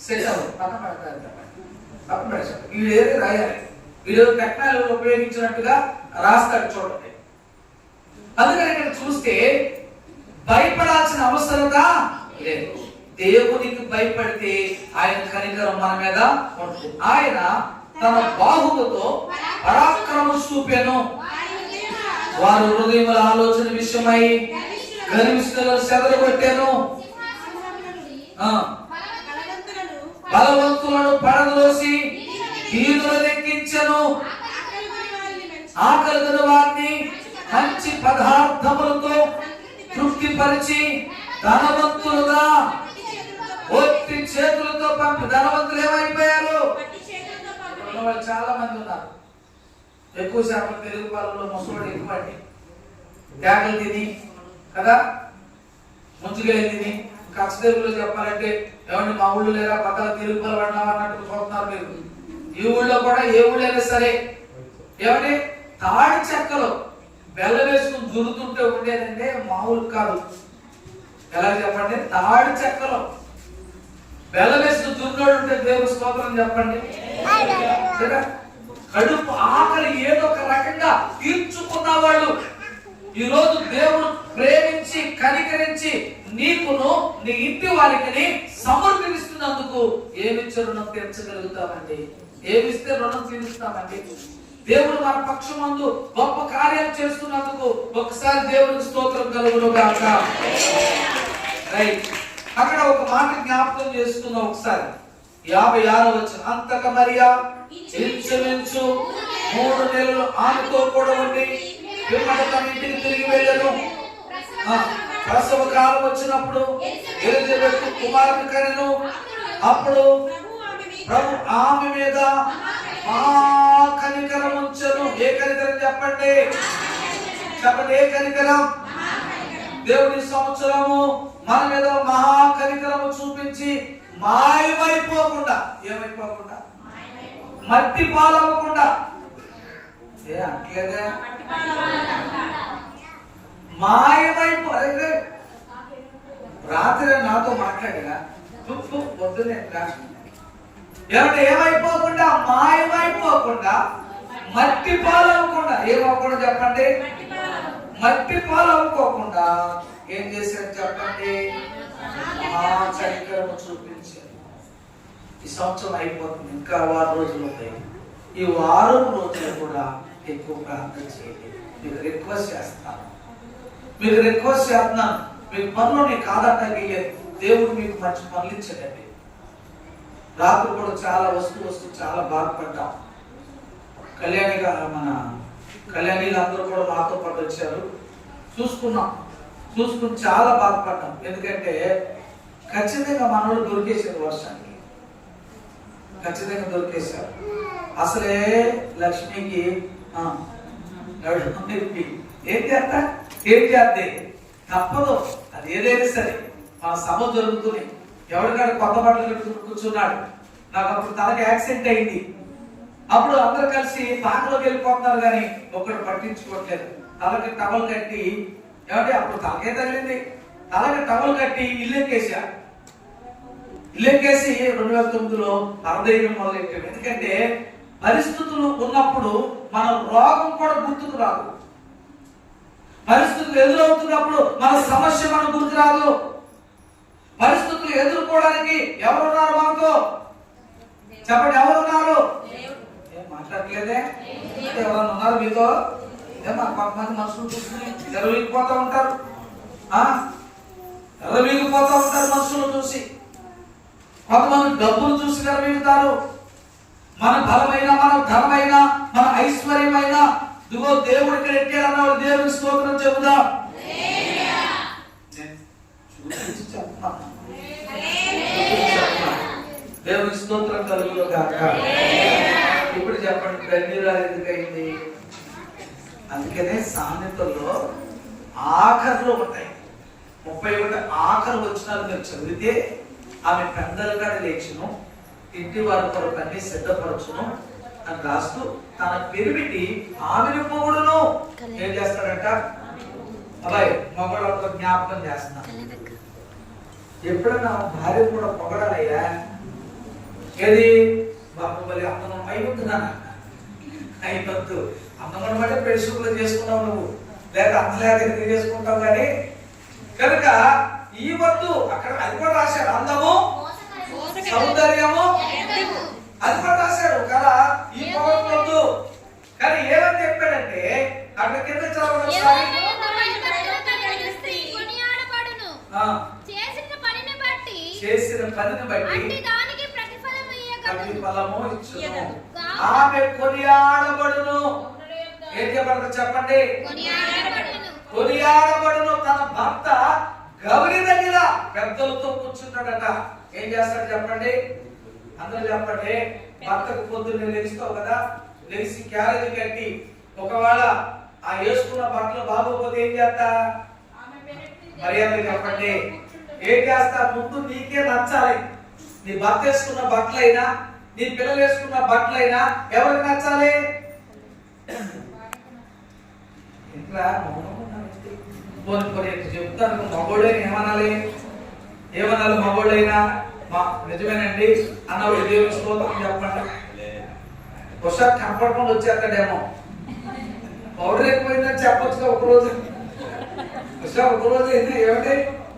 సెట్ అవ్వదు. పక్కన పెడతాడు. వీడేది రాయాలి, వీడు టెక్నాలజీ ఉపయోగించినట్టుగా రాస్తాడు. చూడండి, అందుకని ఇక్కడ చూస్తే భయపడాల్సిన అవసరత లేదు. దేవునికి భయపడితే ఆయన కనికరం మన మీద ఉంటుంది. ఆయన తన బాహువుతో పరాక్రమం చూపెను. వారు హృదయముల ఆలోచన విషయమై గర్విష్ఠులను చెదరగొట్టెను. బలవంతులను పడద్రోసి వీధులను ఎక్కించెను. ఆకలిగొన్న వారిని మంచి పదార్థములతో తృప్తిపరిచి ధనవంతులుగా ఒట్టి చేతులతో పంపి ధనవంతులు ఏమైపోయారు? చాలా మంది ఉన్నారు. ఎక్కువ శాతం తెలుగు పాలలో ముసలోడు ఎక్కువండి. తేగలు తిని కదా, ముంచుగలు తిని, కచ్చ తెలుగులో చెప్పాలంటే ఏమంటే మా ఊళ్ళో లేరా పక్కన తెలుగు పాలు పడినావా అన్నట్టు చూస్తున్నారు మీరు. ఈ ఊళ్ళో కూడా ఏ ఊళ్ళైనా సరే ఏమంటే తాడి చెక్కలు బెల్లం వేసుకుని జురుతుంటే ఉండేదంటే మామూలు కాదు. ఎలా చెప్పండి? తాడి చెక్కలు బెల్లం వేసుకుని జురునోడు ఉంటే దేవుని స్తోత్రం చెప్పండి. కడుపు ఆకలి ఏదో ఒక రకంగా తీర్చుకున్న వాళ్ళు ఈ రోజు దేవుడు ప్రేమించి కనికరించి నీకును నీ ఇంటి వారికి సమర్పిస్తున్నందుకు ఏమిచ్చే రుణం తీర్చగలుగుతామండి? ఏమిస్తే రుణం తీరుస్తామండి? దేవుడు మన పక్షమందు గొప్ప కార్యం చేస్తున్నందుకు ఒకసారి దేవుడికి స్తోత్రం కలుగును గాక. రైట్, అక్కడ ఒక మాట జ్ఞాపకం చేసుకుందాం ఒకసారి. 56వ వచనం. అంతట మరియా ఇంచుమించు 3 నెలలు ఆమెతో కూడా ఉండి పిమ్మట తన ఇంటికి తిరిగి వెళ్ళను. ప్రసవ కాలం వచ్చినప్పుడు ఎలిజబెత్ కుమారుని కనెను. అప్పుడు ప్రభు ఆమె మీద కనికరం ఉంచెను. ఏ కనికరం చెప్పండి? చెప్పండి, ఏ కనికరం? దేవుడి సంవత్సరము మన మీద మహా కనికరము చూపించి మాయమైపోకుండా, ఏమైపోకుండా, మట్టి పాలవకుండా, ఏ అంటలేదా? మాయమైపో. రాత్రి నాతో మాట్లాడినా పొద్దునే ఏమంటే ఏమైపోకుండా, మాయమైపోకుండా, మట్టి పాలవకుండా, ఏమవ్వకుండా చెప్పండి, మట్టి పాలవుకోకుండా ఏం చేశారు చెప్పండి? కనికరము చూపించారు. ఈ సంవత్సరం అయిపోతుంది, ఇంకా 6 రోజులు ఉంటాయి. ఈ 6 రోజులు కూడా ఎక్కువ ప్రార్థన చేయండి. మీకు రిక్వెస్ట్ చేస్తున్నాను, మీకు పనులు కాదంటే దేవుడు మీకు మంచి పనులు ఇచ్చాడండి. రాత్రి కూడా చాలా వస్తూ చాలా బాధపడ్డాం. మన కళ్యాణీలు అందరూ కూడా మాతో పాటు వచ్చారు. చూసుకుని చాలా బాధపడ్డాం. ఎందుకంటే ఖచ్చితంగా మనోడు దొరికేసారు, వర్షానికి ఖచ్చితంగా దొరికేశారు. అసలే లక్ష్మికి ఏం చేస్తే తప్పదు. అది ఏదైనా సరే మన సభ జరుగుతుంది. ఎవరికైనా కొత్త బట్టలు కట్టుకుని కూర్చున్నాడు. నాకు అప్పుడు తనకి యాక్సిడెంట్ అయింది. అప్పుడు అందరు కలిసి పాకలోకి వెళ్ళిపోతున్నారు, కానీ ఒకరు పట్టించుకోవట్లేదు. తలకి టవల్ కట్టి, ఏమంటే అప్పుడు తలకే తగిలింది, తలకి టవల్ కట్టి ఇల్లెక్కేసి 2009లో అరదైన మొదలెట్టాం. ఎందుకంటే పరిస్థితులు ఉన్నప్పుడు మన రోగం కూడా గుర్తుకు రాదు. పరిస్థితులు ఎదురవుతున్నప్పుడు మన సమస్య మనకు గుర్తు రాదు. పరిస్థితులు ఎదుర్కోవడానికి ఎవరున్నారు మనతో? చెప్పండి, ఎవరున్నారు? మాట్లాడలేదే? ఎవరన్నా ఉన్నారు మీతో? కొంతమంది మనుషులు చూసుకుని ఎర్రవీగిపోతూ ఉంటారు. మనుషులు చూసి. కొంతమంది డబ్బులు చూసి ఎర్రవీగుతారు. మన బలమైన, మన ధనమైన, మన ఐశ్వర్యమైన ఇదిగో దేవుడు ఇక్కడ ఎక్కాడన్నాడు. దేవుని స్తోత్రం చెబుదాం. దేవుని స్తోత్రం కలుగును గాక. ఇప్పుడు చెప్పండి, కన్నీరాలు ఎందుకైంది? అందుకనే సామెతల్లో ఆఖరులో ఉంటాయి. 31 ఆఖరు వచనాలు మీరు చదివితే, ఆమె పెద్దలుగా లేచును, ఇంటి వారి కొరకు అన్ని సిద్ధపరచును అని రాస్తూ తన పెరిమిటి ఆమెను పొగుడును. ఏం చేస్తాడంట? అబ్బాయి మగవాళ్ళతో జ్ఞాపకం చేస్తున్నాను. ఎప్పుడన్నా భార్య కూడా పొగడాలయ్యా. ఏది బాబుబలి అందం అయిపోతున్నా అయిపోద్దు. అందం అంటే పెళ్లి చేసుకున్నావు నువ్వు, లేక అందలేక చేసుకుంటావు. కానీ కనుక ఈ వద్దు అక్కడ అది కూడా రాశాడు. అందము, సౌందర్యము అది కూడా రాశాడు కదా. ఈ పొగడు వద్దు. కానీ ఏమని చెప్పాడంటే అక్కడ కింద చదవడం చేసిన పనిని బట్టి ప్రతిఫలము ఇచ్చును. ఆమె కొనియాడబడును. ఏం చెప్పారు చెప్పండి? కొనియాడబడును. తన భర్త గౌరీ దగ్గర పెద్దలతో కూర్చుంటాడట. ఏం చేస్తాడు చెప్పండి? అందరూ చెప్పండి. భర్తకు పొద్దున్నే లేస్తావు కదా, లేచి క్యారేజీ కట్టి ఒకవేళ ఆ వేసుకున్న బట్టలు బాగోపోతే ఏం చేస్తా? మర్యాద చెప్పండి. ఏం చేస్తా? ముందు నీకే నచ్చాలి. నీ భర్త వేసుకున్న బట్టలైనా, నీ పిల్లలు వేసుకున్న బట్టలైనా ఎవరికి నచ్చాలి? ఇంకా చెప్తాను. మగోడైనా ఏమనాలి? మగోడైనా నిజమేనండి అన్నవాడు దేవుని స్తోత్రం చెప్పండి. ఒకసారి కనపడకుండా వచ్చేస్తాడేమో. పౌడర్ ఎక్కువైందని చెప్పొచ్చుగా ఒకరోజు. ఒకరోజు ఏంటి ఏమిటి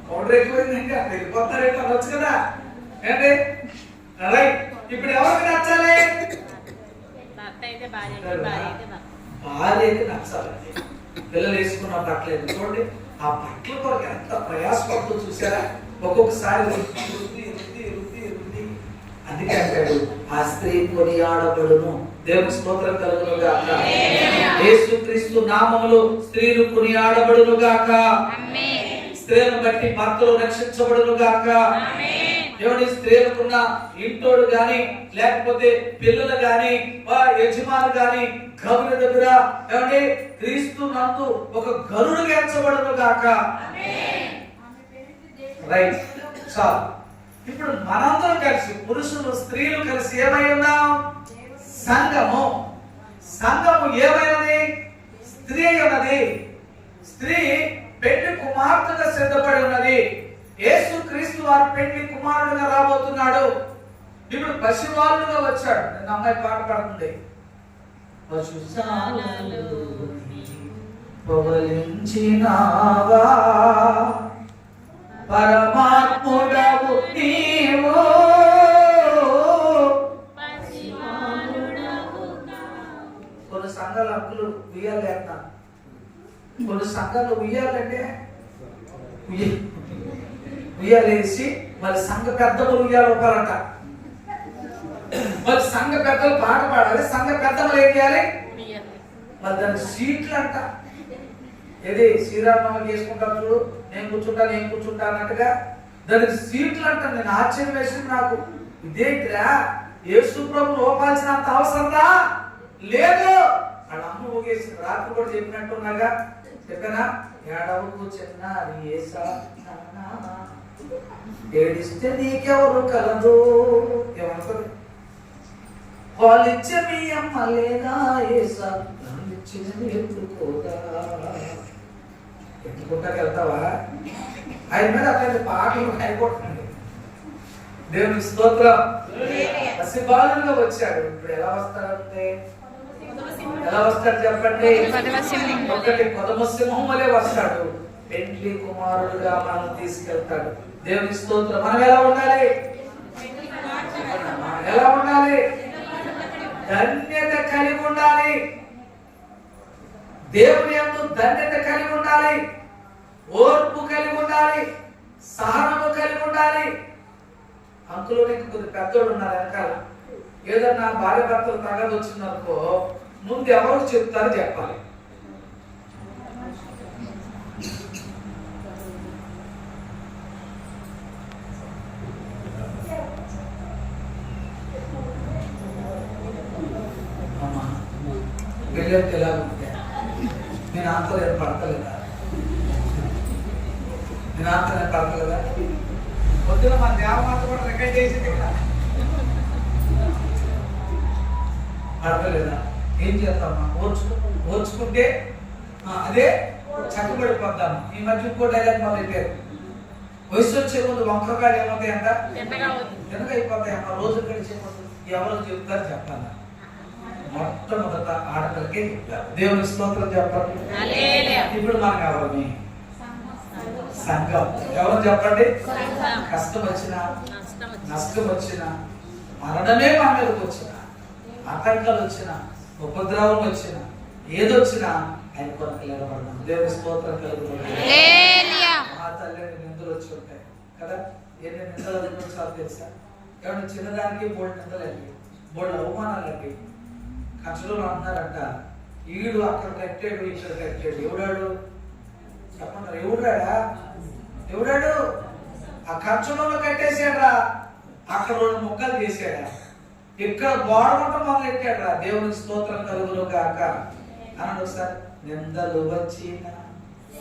పౌడర్ ఎక్కువైందంటే అక్కడ వెళ్ళిపోతారేంటి అనొచ్చు కదా ఏంటి రైట్. ఇప్పుడు ఎవరికి నచ్చాలి? భార్యకి నచ్చాలండి. పిల్లలు వేసుకున్న బట్టలేదు చూడండి, ఆ బట్టల కొరకు ఎంత ప్రయాసపడుతూ చూసారా, ఒక్కొక్కసారి అందుకే అంటాడు ఆ స్త్రీ కొనియాడబడును. దేవుని స్తోత్రం కలుగును గాక. యేసుక్రీస్తు నామములో స్త్రీలు కొనియాడబడును గాక. స్త్రీలను బట్టి భర్తలు రక్షించబడును గాక. ఎవరి స్త్రీలకున్న ఇంటోడు గాని లేకపోతే పిల్లలు గాని యజమాని గాని గౌరవ దగ్గర ఏమంటే క్రీస్తు నందు ఒక గరుడుగా ఎంచబడును గాక. రైట్. చాలు. ఇప్పుడు మనందరం కలిసి పురుషులు స్త్రీలు కలిసి ఏమై ఉన్నాం? సంఘము. సంఘము ఏమైనది? స్త్రీ ఉన్నది. స్త్రీ పెళ్లి కుమార్తెగా సిద్ధపడి ఉన్నది. యేసుక్రీస్తు వారు పెళ్లి కుమారుడుగా రాబోతున్నాడు. ఇప్పుడు పసివాళ్ళుగా వచ్చాడు. నేను అమ్మాయి పాట పాడుతుంది. పవలించినావా పరమాత్ముడవు నీవు, కొన్ని సంఘాల హక్కులు ఉయ్యాలేస్తున్నా. కొన్ని సంఘాలు ఉయ్యాలంటే ఉయ్యాలేసి మరి సంఘ పెద్దలు ఉయ్యాలి ఒకరంట. మరి సంఘ పెద్దలు పాట పాడాలి, సంఘ పెద్దలు ఏం చేయాలి? మరి దానికి సీట్లు అంట. ఏది శ్రీరామనవమి చేసుకుంటారు చూడు, నేను కూర్చుంటా అన్నట్టుగా దానికి సీట్లు అంట. నేను ఆశ్చర్యం వేసింది నాకు. ఇదేంటిరా, యేసు ప్రభు లోపాల్సినంత అవసరంగా లేదు. వాళ్ళ అమ్మ ఊగేసి రాత్రి కూడా చెప్పినట్టున్నాగా, చెప్పనా? ఏడవకు చిన్న ఏడిస్తే నీకెవరు కలదు. ఏమనుకోదు వాళ్ళిచ్చే మీ అమ్మ లేదా ఏసా ఎత్తుకుంటాకి వెళ్తావా? ఆయన మీద అట్లాంటి పాటలు అయిపోతుంది. దేవుని స్తోత్రం. పసిబాలుగా వచ్చాడు. ఇప్పుడు ఎలా వస్తాడంటే ఎలా వస్తాడు చెప్పండి? ఒకటి కొదమ సింహం వలె వస్తాడు. పెండ్లి కుమారుడుగా మనం తీసుకెళ్తాడు. దేవుని స్తోత్రం. మనం ఎలా ఉండాలి? ఎలా ఉండాలి? ధన్యత కలిగి ఉండాలి. దేవుని యందు ధన్యత కలిగి ఉండాలి. ఓర్పు కలిగి ఉండాలి. సహనము కలిగి ఉండాలి. అంకులోనే కొద్ది పెద్దోళ్ళు ఉన్నారు వెనకాల. ఏదన్నా భార్య భర్తలు తగదు వచ్చిందనుకో, ముందు ఎవరు చెప్తారో చెప్పాలి. వెళ్ళేది ఎలా ఉంటే నేను ఆంతలో ఏం పడతలేదా? నేను ఆంతలో ఏం పడతలేదా? పొద్దున మన దేవమాత కూడా రికార్డ్ చేసింది కదా, పడతలేదా? ఏం చేస్తామా? ఓర్చుకుంటే అదే చక్కబడిపోతాము. ఈ మధ్య ఇంకో డైలాగ్ మొదలు పెట్టారు. వయసు వచ్చే ముందు వంకరకాయలు ఏమవుతాయంట? వెనక అయిపోతాయమ్మా. రోజు గడిచే ముందు ఎవరు చెప్తారు చెప్పాలా? మొట్టమొదట ఆడపిల్లకి దేవుని స్తోత్రం చెప్పండి. ఇప్పుడు మనకు ఎవరిని? సంఘం. ఎవరు చెప్పండి? కష్టం వచ్చినా నష్టం వచ్చినా మరణమే మన మీదకి వచ్చిన, ఆటంకాలు వచ్చిన, ఉపద్రవం వచ్చిన, ఏదొచ్చినా ఆయన కొరకు నిలబడదాం. దేవుని స్తోత్రం కలుగుతుంది. మా తల్లి నిందలు వచ్చి ఉంటాయి కదా. ఎన్ని నిందలు అనుభవించాలో తెలుసా? ఏమన్నా చిన్నదానికి బోల్డ్ నిందలండి, బోల్డ్ అవమానాలండి. ఖర్చులో అంటున్నారంట, ఈడు అక్కడ కట్టాడు ఇక్కడ కట్టాడు. ఎవడాడు చెప్పండి? ఎవడాడు? ఆ ఖర్చులో కట్టేసాడా, అక్కడ 2 ముక్కలు చేసాడా, ఇక్కడ గోడమంట మొదలు ఎట్టాడా. దేవుని స్తోత్రం కలుగును గాక. అన్నాడు ఒకసారి. నిందలు వచ్చినా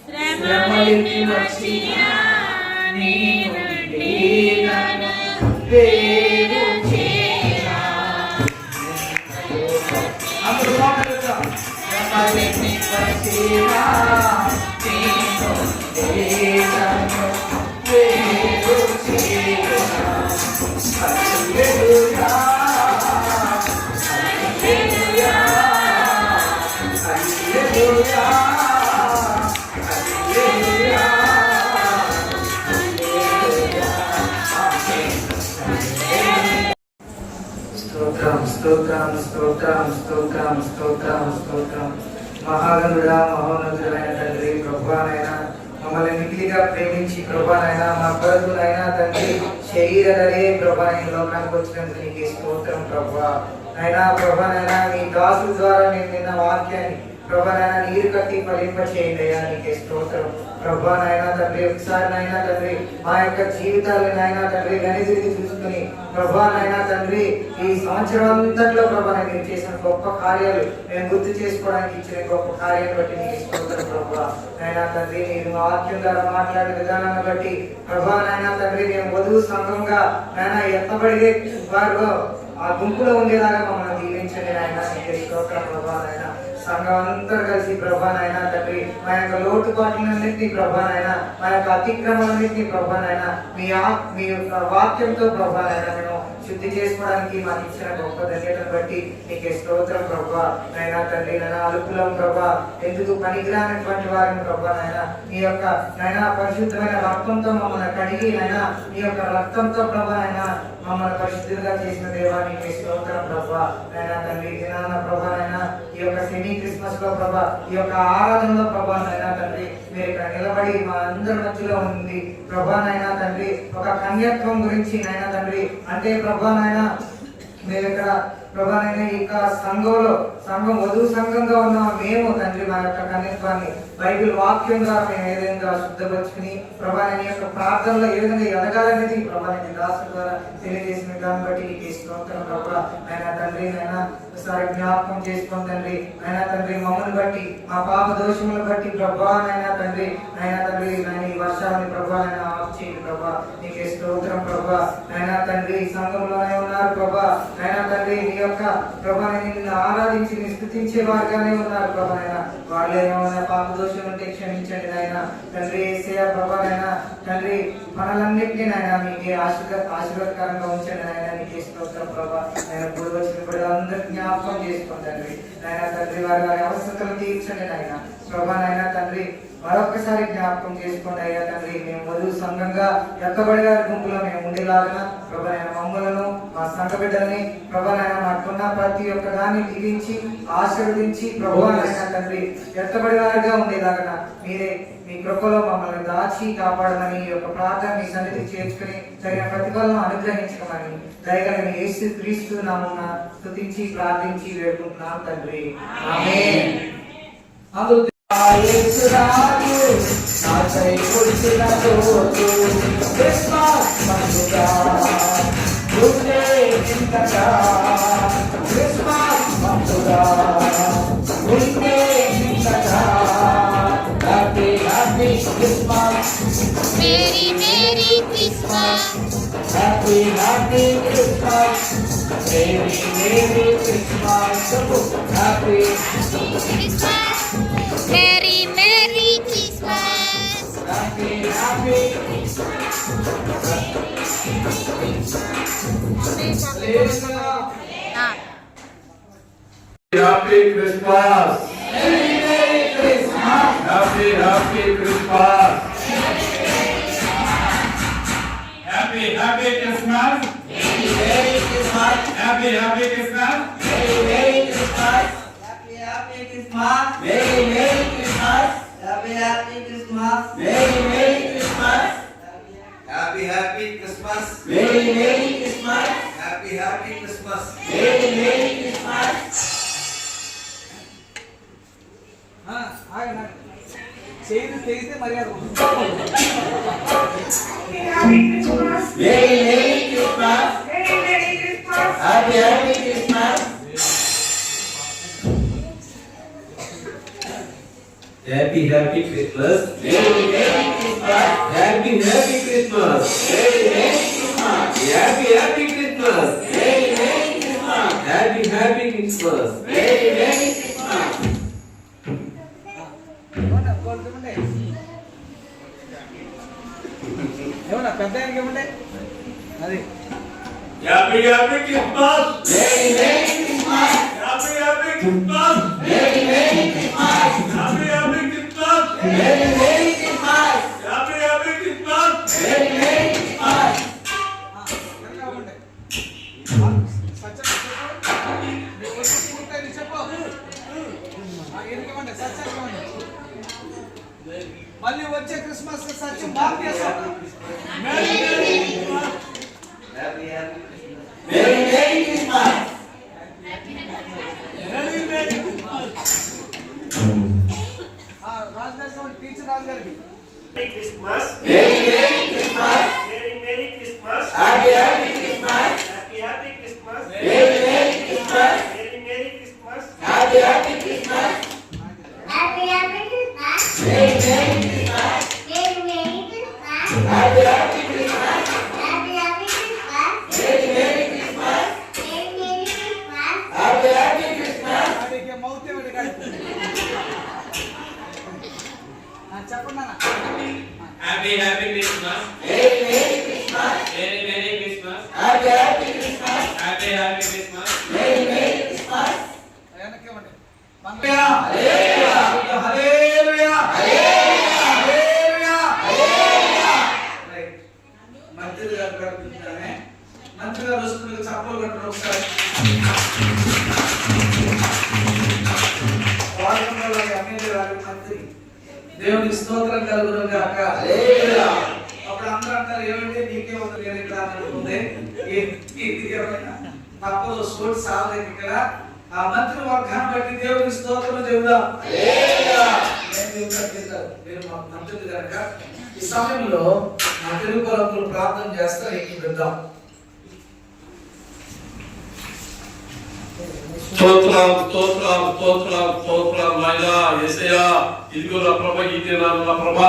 శ్రమలికి వచ్చినా నీ నుండి నన్ను వేరు చేయనా. అందరూ మాట్లాడుతాం. శ్రమలికి వచ్చినా నీ నుండి నన్ను వేరు చేయనా. హల్లెలూయా హల్లెలూయా హల్లెలూయా హల్లెలూయా స్తోత్రం స్తోత్రం స్తోత్రం స్తోత్రం స్తోత్రం స్తోత్రం. మహాగణుడా మహోన్నతుడైన తండ్రి ప్రభువానైనా మమ్మల్ని మిగిలిగా ప్రేమించి ప్రభువానైనా మా కొరకునైనా తండ్రి శరీరలే ప్రభువాని లోకానికి వచ్చినందుకు నీకు స్తోత్రం ప్రభువా. అయినా ప్రభువానైనా మీ దాసు ద్వారా నేను విన్న వాక్యాన్ని ప్రభువానైనా నీరు కట్టి ఫలింప చేయండి అయ్యా, నీకే స్తోత్రం ప్రభువానైనా తండ్రి. ఒకసారి నైనా తండ్రి మా యొక్క జీవితాలనైనా తండ్రి గణితిని చూసుకుని ప్రభువానైనా తండ్రి ఈ సంవత్సరం అంతట్లో ప్రభువానైనా మీరు చేసిన గొప్ప కార్యాలు మేము గుర్తు చేసుకోవడానికి ఇచ్చిన గొప్ప కార్యాన్ని బట్టి నీకు స్తోత్రం ప్రభువా. అయినా తండ్రి మీరు మా వాక్యం ద్వారా మాట్లాడే విధానాన్ని బట్టి ప్రభువానైనా తండ్రి మేము వధువు సంఘంగా నైనా ఎత్తబడిగే వారు ఆ గుంపులో ఉండేలాగా మమ్మల్ని దీవించండి నాయన, నీకే స్తోత్రం ప్రభువానైనా. సంఘం అందరూ కలిసి ప్రభానైనా తండ్రి మా యొక్క లోటుపాట్లన్నింటినీ ప్రభానైనా మా యొక్క అతిక్రమాలన్నింటినీ ప్రభానైనా మీ యొక్క వాక్యంతో ప్రభానైనా మేము శుద్ధి చేసుకోవడానికి మాకు ఇచ్చిన గొప్ప ధన్యతను బట్టి నీకే స్తోత్రం ప్రభా. నైనా తండ్రి నైనా అలుపులం ప్రభా, ఎందుకు పనికిరానటువంటి వారిని ప్రభా నైనా మీ యొక్క నైనా పరిశుద్ధమైన రక్తంతో మమ్మల్ని కడిగి నైనా మీ యొక్క రక్తంతో ప్రభా నైనా మమ్మల్ని పరిశుద్ధులుగా చేసిన దేవా నీకే స్తోత్రం ప్రభా. నైనా తండ్రి దినాన ప్రభా నైనా ఈ యొక్క సెమీ క్రిస్మస్ లో ప్రభా ఈ యొక్క ఆరాధనలో ప్రభా నైనా తండ్రి మీరు ఇక్కడ నిలబడి మా అందరి మధ్యలో ఉంది ప్రభా నైనా తండ్రి. ఒక కన్యత్వం గురించి నైనా తండ్రి అంటే ప్రభా నైనా మేము ఇక్కడ ప్రభా నైనా ఈ యొక్క సంఘం వధువు సంఘంగా ఉన్న మేము తండ్రి మా యొక్క కన్యత్వాన్ని బైబిల్ వాక్యం ద్వారా మేము ఏ విధంగా శుద్ధపరుచుకుని ప్రభా నీ యొక్క ప్రార్థనలో ఏ విధంగా ఎదగాలనేది ప్రభా నీ దాసు ద్వారా తెలియజేసిన దాన్ని బట్టి నీకు స్తోత్రం ప్రభా. అయినా తండ్రి నైనా ఒకసారి జ్ఞాపకం చేసుకోండి తండ్రి. అయినా తండ్రి మమ్మల్ని బట్టి మా పాప దోషములను బట్టి ప్రభా నైనా తండ్రి నైనా ఈ వర్షాలని ప్రభా నైనా ఆఫ్ చేయండి ప్రభా, నీకే స్తోత్రం ప్రభా. నైనా తండ్రి ఈ సంఘంలోనే ఉన్నారు ప్రభా నైనా తండ్రి నీ యొక్క ప్రభా నిన్ను ఆరాధించి స్థుతించే వారుగానే ఉన్నారు ప్రభా నైనా వాళ్ళు ఏమైనా పాప దోషం ఉంటే క్షమించండి నాయన తండ్రి. యేసయ్య ప్రభా నైనా తండ్రి మనలన్నింటినీ నాయన మీకే ఆశీర్వాదకరంగా ఉంచండి నాయన, నీకే స్తోత్రం ప్రభా. నేను ఇప్పుడు వచ్చినప్పుడు అందరూ జ్ఞాపకం చేసుకోండి తండ్రి. నాయన తండ్రి వారి అవసరతలు తీర్చండి నాయన ప్రభా. నైనా తండ్రి మరొకసారి జ్ఞాపకం చేసుకోండి అయ్యా తండ్రి. మేము వధువు సంఘంగా ఎక్కబడిన గుంపులో మేము ఉండేలాగా ప్రభా నైనా మమ్మలను మా సంఘ బిడ్డల్ని ప్రభా నైనా మాకున్న ప్రతి ఒక్క దాన్ని దీవించి ఆశీర్వదించి ప్రభా నైనా తండ్రి ఎత్తబడి వారిగా ఉండేలాగా మీరే మీ కృపలో మమ్మల్ని దాచి కాపాడమని ఈ యొక్క ప్రార్థన మీ సన్నిధికి చేర్చుకుని తగిన ప్రతిఫలం అనుగ్రహించమని దయగలిగిన యేసు క్రీస్తు నామమున స్తుతించి ప్రార్థించి వేడుకుంటున్నాం తండ్రి, ఆమేన్. యేసు రాజు నాకై పుట్టిన రోజు క్రిస్మస్ పండుగ ఉండే ఇంతగా, క్రిస్మస్ పండుగ ఉండే ఇంతగా. Happy happy Christmas, merry merry Christmas, happy happy Christmas, merry merry Christmas, happy Christmas, merry merry Christmas, happy happy Happy Christmas! Merry Christmas! Happy Christmas! Happy Christmas! Merry Christmas! Happy Christmas! Merry Christmas! Happy Christmas! Merry Christmas! Happy Christmas! Merry Christmas! Happy Christmas. Merry Christmas! Happy Christmas. Merry Christmas! చేతి తెగితే మర్యాద Merry Christmas! Happy Christmas! Happy Christmas. Merry Christmas! Happy Christmas. Happy Christmas. Happy Christmas. ఏమన్నా పెద్ద ఆయనకి ఏమంటే అది Happy Christmas! Merry Christmas! Happy Christmas! Merry Christmas! Happy Christmas! Merry Christmas! Happy Christmas! Merry Christmas! సత్యం పూర్తయింది చెప్పు. ఎందుకేమండి సత్సంగమండి. మళ్ళీ వచ్చే క్రిస్మస్ సత్యం బాగా చేస్తాను. రాజు టీచర్ రాజు గారికి Merry Christmas. Merry Merry Christmas. Merry Merry Christmas. Happy Happy Christmas. Happy Happy Christmas. Merry Merry Christmas. Merry Merry Christmas. Happy Happy Christmas. Happy Happy Christmas. Merry Merry Christmas. Merry Merry Christmas. Happy Happy Christmas. Happy Happy Christmas. Merry Merry Christmas. Merry Merry Christmas. Happy Happy Christmas. వాడికి మౌతే వాడి కాదు. చెప్పండి అన్న. Happy Happy Christmas. Merry Merry Christmas. Merry Merry Christmas. Happy Happy Christmas. Happy Happy Christmas. Merry Merry Christmas. వెనక్కి ఇవ్వండి. హల్లెలూయా హల్లెలూయా హల్లెలూయా హల్లెలూయా. Right. మంత్రి గారు కడుపుతున్నానే. మంత్రి గారు వస్తున్నారు, చప్పలు కొట్టండి ఒకసారి. వాడుకున్న ఎమ్మెల్యే గారు మంత్రి. దేవునికి స్తోత్రం కలుగును గాక. హల్లెలూయా. అప్పుడు అందరూ అంటారు, ఏమంటే నీకే ఒక నేను ఇక్కడ అనుకుంటే తప్పదు, సోటి సాగలేదు ఇక్కడ. ఆ మంత్రి వర్గాన్ని బట్టి దేవునికి స్తోత్రం చెబుదాం. హల్లెలూయా. నేను చెబుతాను, మీరు మా మంత్రి కనుక ఈ సమయంలో మా తెలుగు భక్తులు ప్రార్థన చేస్తారు, నీకు విద్దాం. స్తోత్రం స్తోత్రం స్తోత్రం స్తోత్రం నాయనా యేసయ్యా. ఇదిగో నా ప్రభ ఇదే నా ప్రభ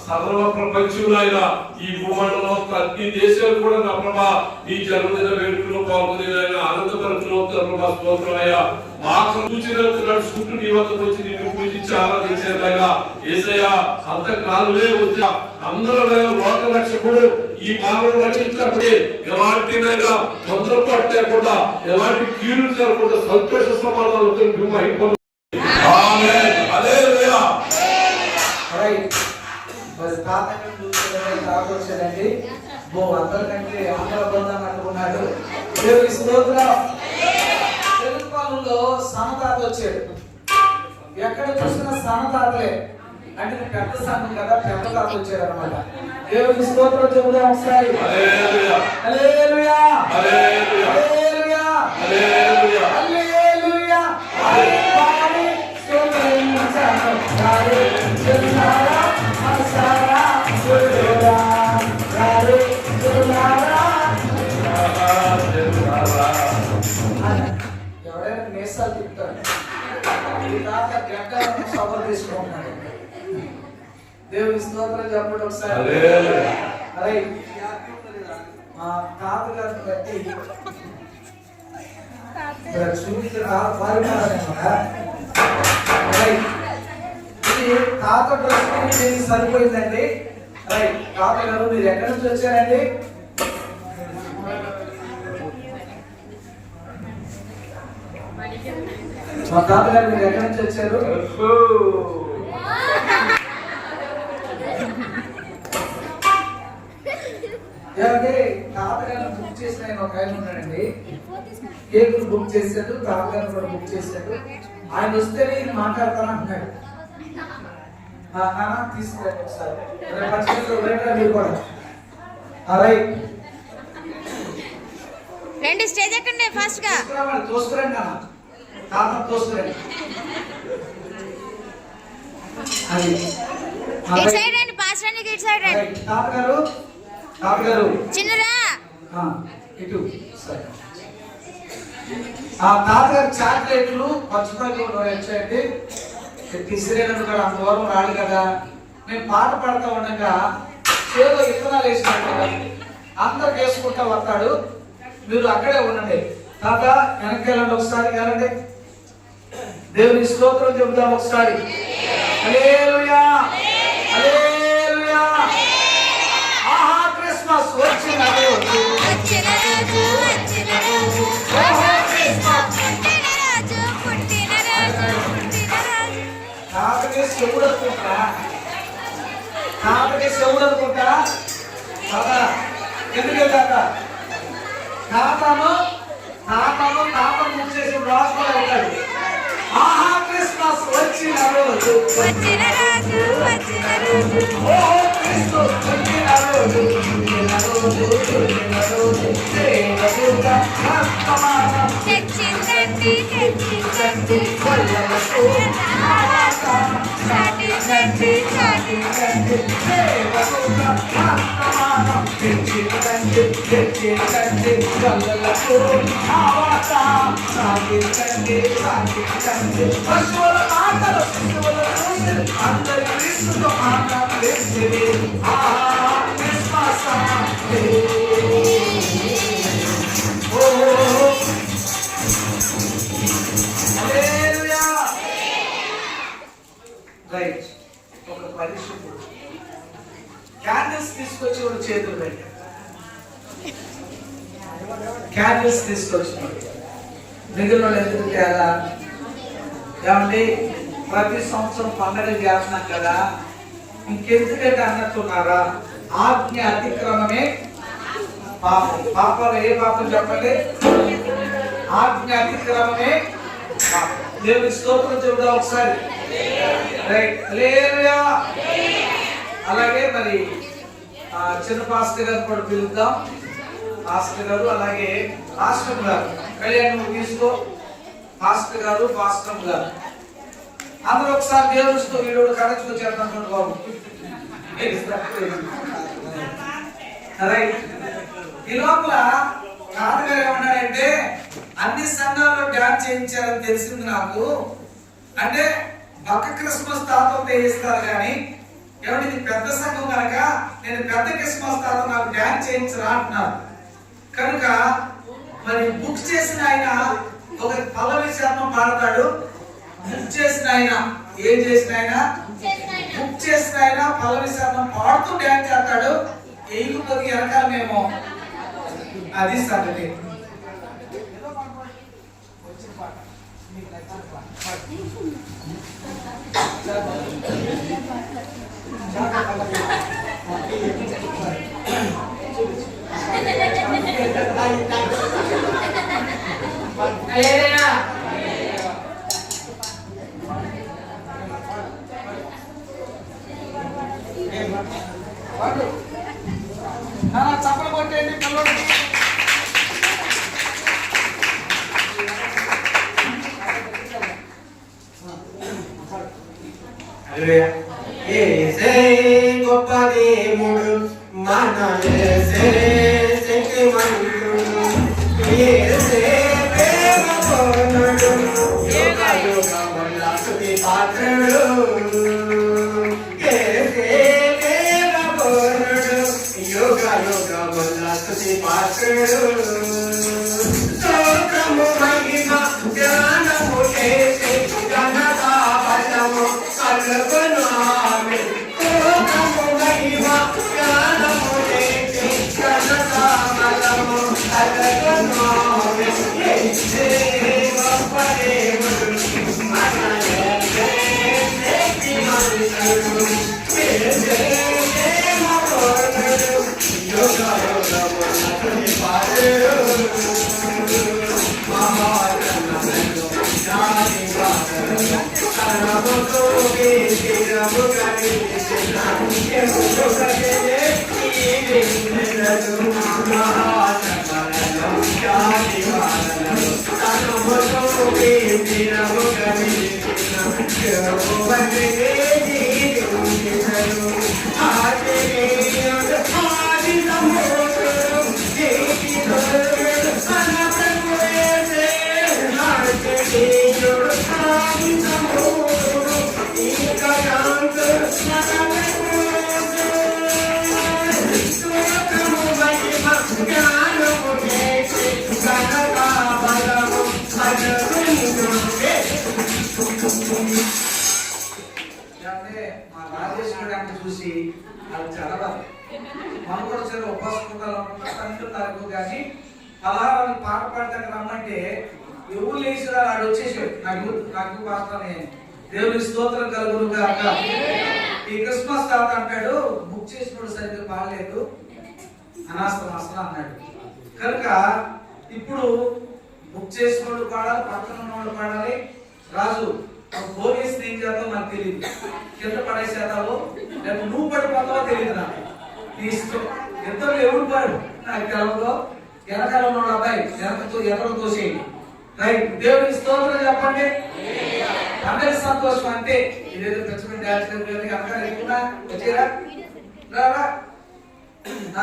సర్వ ప్రపంచంలో ఈ భూమండలంలో ప్రతి దేశాలు కూడా నా ప్రభ ఈ జన్మదిన వేడుకలో పాల్గొని ఆనందపరుచున్న ప్రభ స్తోత్రం అయ్యా. మాకు సూచనలు నడుచుకుంటూ నీ వద్దకు వచ్చి నిన్ను పూజించి ఆరాధించేలాగా యేసయ్యా అంతకాలమే వచ్చా అందరూ లోక రక్షకుడు ఈ మానవుడు రక్షించినప్పుడే ఎలాంటినైనా తొందరపాటు లేకుండా ఎలాంటి కీడు జరగకుండా సంతోష సమాధానాలతో మేము అయిపోతాం. ఆమేన్. హల్లెలూయా. రైట్. మరి తాతయ్య వచ్చాడండి. అందరికంటే ఆంధ్ర బృందం అంటున్నాడు. దేవునికి స్తోత్రం. తెలుగు పాలనలో సనతాత వచ్చాడు. ఎక్కడ చూసినా సనతాతలే. అంటే పెద్ద సంఘం కదా, పెద్ద తాత వచ్చాడు అనమాట. దేవునికి స్తోత్రం చెబుదాం ఒకసారి. హల్లెలూయా. హల్లెలూయా హల్లెలూయా. హల్లెలూయా హల్లెలూయా. హల్లెలూయా. హల్లెలూయా. స్తోత్రించను గారే జనారా మనసారా సురేరా గారే జనారా. ఎవరైనా మేసాలు తిప్పుతారు. ఈ తాత గడ్డ సభలు తీసుకుంటున్నాడు. దేవుని స్తోత్రం చెప్పండి ఒకసారి. హల్లెలూయా. అరే మా తాతగారిని బట్టి చూపించిన ఇది తాత డ్రెస్ సరిపోయిందండి. రైట్. తాత గారు మీరు ఎక్కడి నుంచి వచ్చారండి? మా తాతగారు మీరు ఎక్కడి నుంచి వచ్చారు? ఏమంటే తాతగారు బుక్ చేసిన ఆయన ఒక ఆయన ఉన్నాడండి. కేకులు బుక్ చేశాడు, తాతగారు కూడా బుక్ చేశాడు. ఆయన వస్తేనే ఇది మాట్లాడతాను అంటున్నాడు. తీసుకురండి ఒకసారి. మీరు కూడా రైట్. రండి స్టేజ్ ఎక్కండి ఫాస్ట్ గా. తోసుకురండి నాన్న, తాత తోసుకురండి. అది ఇటు సైడ్ రండి, పాస్ రండి, ఇటు సైడ్ రండి. తాతగారు తాతగారు చిన్నరా ఇటు సరే. తాతగారు చాక్లెట్లు పచ్చిపల్లి వచ్చాయండి. తీసుకురేటప్పుడు కూడా అంత దూరం రాడు కదా. మేము పాట పాడుతూ ఉండగా చేలో ఇత్తనాలు వేసినట్టుగా అందరు వేసుకుంటా వస్తాడు. మీరు అక్కడే ఉండండి. తాత వెనక్కి వెళ్ళండి ఒకసారి. వెళ్ళండి. దేవుని స్తోత్రం చెబుతాం ఒకసారి. హల్లెలూయా హల్లెలూయా. ఆహా క్రిస్మస్ వచ్చిన రోజు, వచ్చిన రోజు, వచ్చిన రోజు, ఆహా క్రిస్మస్. పుట్టిన రోజు, పుట్టిన రోజు, పుట్టిన రోజు. తాతకి శివుడు అనుకుంటా, తాతకి శివుడు అనుకుంటా. తాత ఎందుకే తాత తాతను తాతను తాత చేసి రాసుకొని వెళ్తాడు. ఆహా క్రిస్మస్ వచ్చిన రోజు, వచ్చిన రోజు వచ్చిన రోజు ఓహో క్రీస్తు వచ్చిన రోజు, పుట్టిన రోజు, పుట్టిన రోజు, దేవదూత వర్తమానం తెచ్చిందండి తెచ్చిందండి కొల్లలకు చాటిందండి చాటిందండి దేవదూత వర్తమానం తెచ్చిందండి తెచ్చిందండి కొల్లలకు ఆవాత సాగిందండి సాగిందండి పశువుల మాటలు శిశువుల చూసి అందరి క్రీస్తుతో ఆనందించింది. ఆహా క్రిస్మస్ హల్లెలూయా. రైట్. ఒక పరిశుద్ధుడు క్యాండిల్స్ తీసుకొచ్చి వాడు చేతులు పెట్టాడు. క్యాండిల్స్ తీసుకొచ్చినాడు. మిగిలిన వాళ్ళు ఎందుకు తేడా? ఏమండి ప్రతి సంవత్సరం పండగ చేస్తున్నాం కదా, ఇంకెందుకంటే అన్నట్టున్నారా? ఆజ్ఞ అతిక్రమమే పాపం. పాపాలు ఏ పాపం చెప్పండి? ఆజ్ఞ అతిక్రమమే పాపం. దేవుని స్తోత్రం చెబుదాం ఒకసారి. రైట్. హల్లెలూయా. అలాగే మరి చిన్న పాస్టర్ గారు కూడా పిలుద్దాం. పాస్టర్ గారు అలాగే పాస్టర్ గారు కళ్యాణ్ నువ్వు తీసుకో. పాస్టర్ గారు పాస్టర్ గారు అందరూ ఒకసారి దేవుడిస్తూ వీడు కడచుకు చేద్దాం బాబు. రైట్. ఈ లోపల నాన్నగారు ఏమన్నాడంటే అన్ని సంఘాల్లో డ్యాన్స్ చేయించారని తెలిసింది నాకు. అంటే పక్క క్రిస్మస్ తాతతో చేయిస్తారు కానీ ఎవరి ఇది పెద్ద సంఘం కనుక నేను పెద్ద క్రిస్మస్ తాత నాకు డ్యాన్స్ చేయించరా అంటున్నారు. కనుక మరి బుక్ చేసిన ఆయన ఒక పల్లవి శాతం పాడతాడు. బుక్ చేసిన ఆయన ఏం చేసిన ఆయన? బుక్ చేసిన ఆయన పల్లవి శాతం పాడుతూ డ్యాన్స్ చేస్తాడు. ఎయికపోతే వెనకాల మేము అది సంగతి. చప్పలు కొట్టేయండి పిల్లలకి. యేసే గొప్ప దేవుడు మన యేసే శక్తిమంతుడు యేసే ప్రేమపూర్ణుడు యుగ యుగముల స్తుతి పాత్రుడు యేసే ప్రేమపూర్ణుడు యుగ యుగముల స్తుతి పాత్రుడు స్తోత్రము మహిమ జ్ఞానము చేసి ఘనత బలము కలుగును ఆమేన్. స్తోత్రము మహిమ జ్ఞానము చేసి ఘనత బలము కలుగును ఆమేన్. యేసే గొప్ప దేవుడు మన యేసే శక్తిమంతుడు యేసే ప్రేమపూర్ణుడు యుగ యుగముల స్తుతి పాత్రుడు అంటే మా రాజేశ్వరుడు అంటే చూసి అది చదవాలి. మనం కూడా సరే ఉపాసకుంటారు అంటున్నారు కానీ పలహారాన్ని పాట పాడతాక రమ్మంటే ఎవరు లేచిరా ఆడు వచ్చేసాడు. నాకు పాడతానే దేవుని స్తోత్రం కలుగును గాక. ఈ క్రిస్మస్ తాత అంటాడు బుక్ చేసినప్పుడు సరిగ్గా పాడలేదు అనాస్తం అసలు అన్నాడు. కనుక ఇప్పుడు బుక్ చేసినోడు పాడాలి, పక్కన ఉన్నోడు పాడాలి. రాజు పోలీస్ ఏం చేద్దాం నాకు తెలియదు, కింద పడేసేదావు లేకపోతే నువ్వు పడిపోతావో తెలియదు నాకు, నీ ఇష్టం. ఇద్దరు ఎవరు పాడు నాకు తెలవదు. వెనకాల ఉన్నాడు అబ్బాయి ఎదరు తోసేయండి. రైట్, దేవుడికి స్తోత్రం చెప్పండి. అందరి సంతోషం. అంటే ఇదేదో ఖచ్చితంగా వచ్చేరా రారా.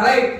రైట్,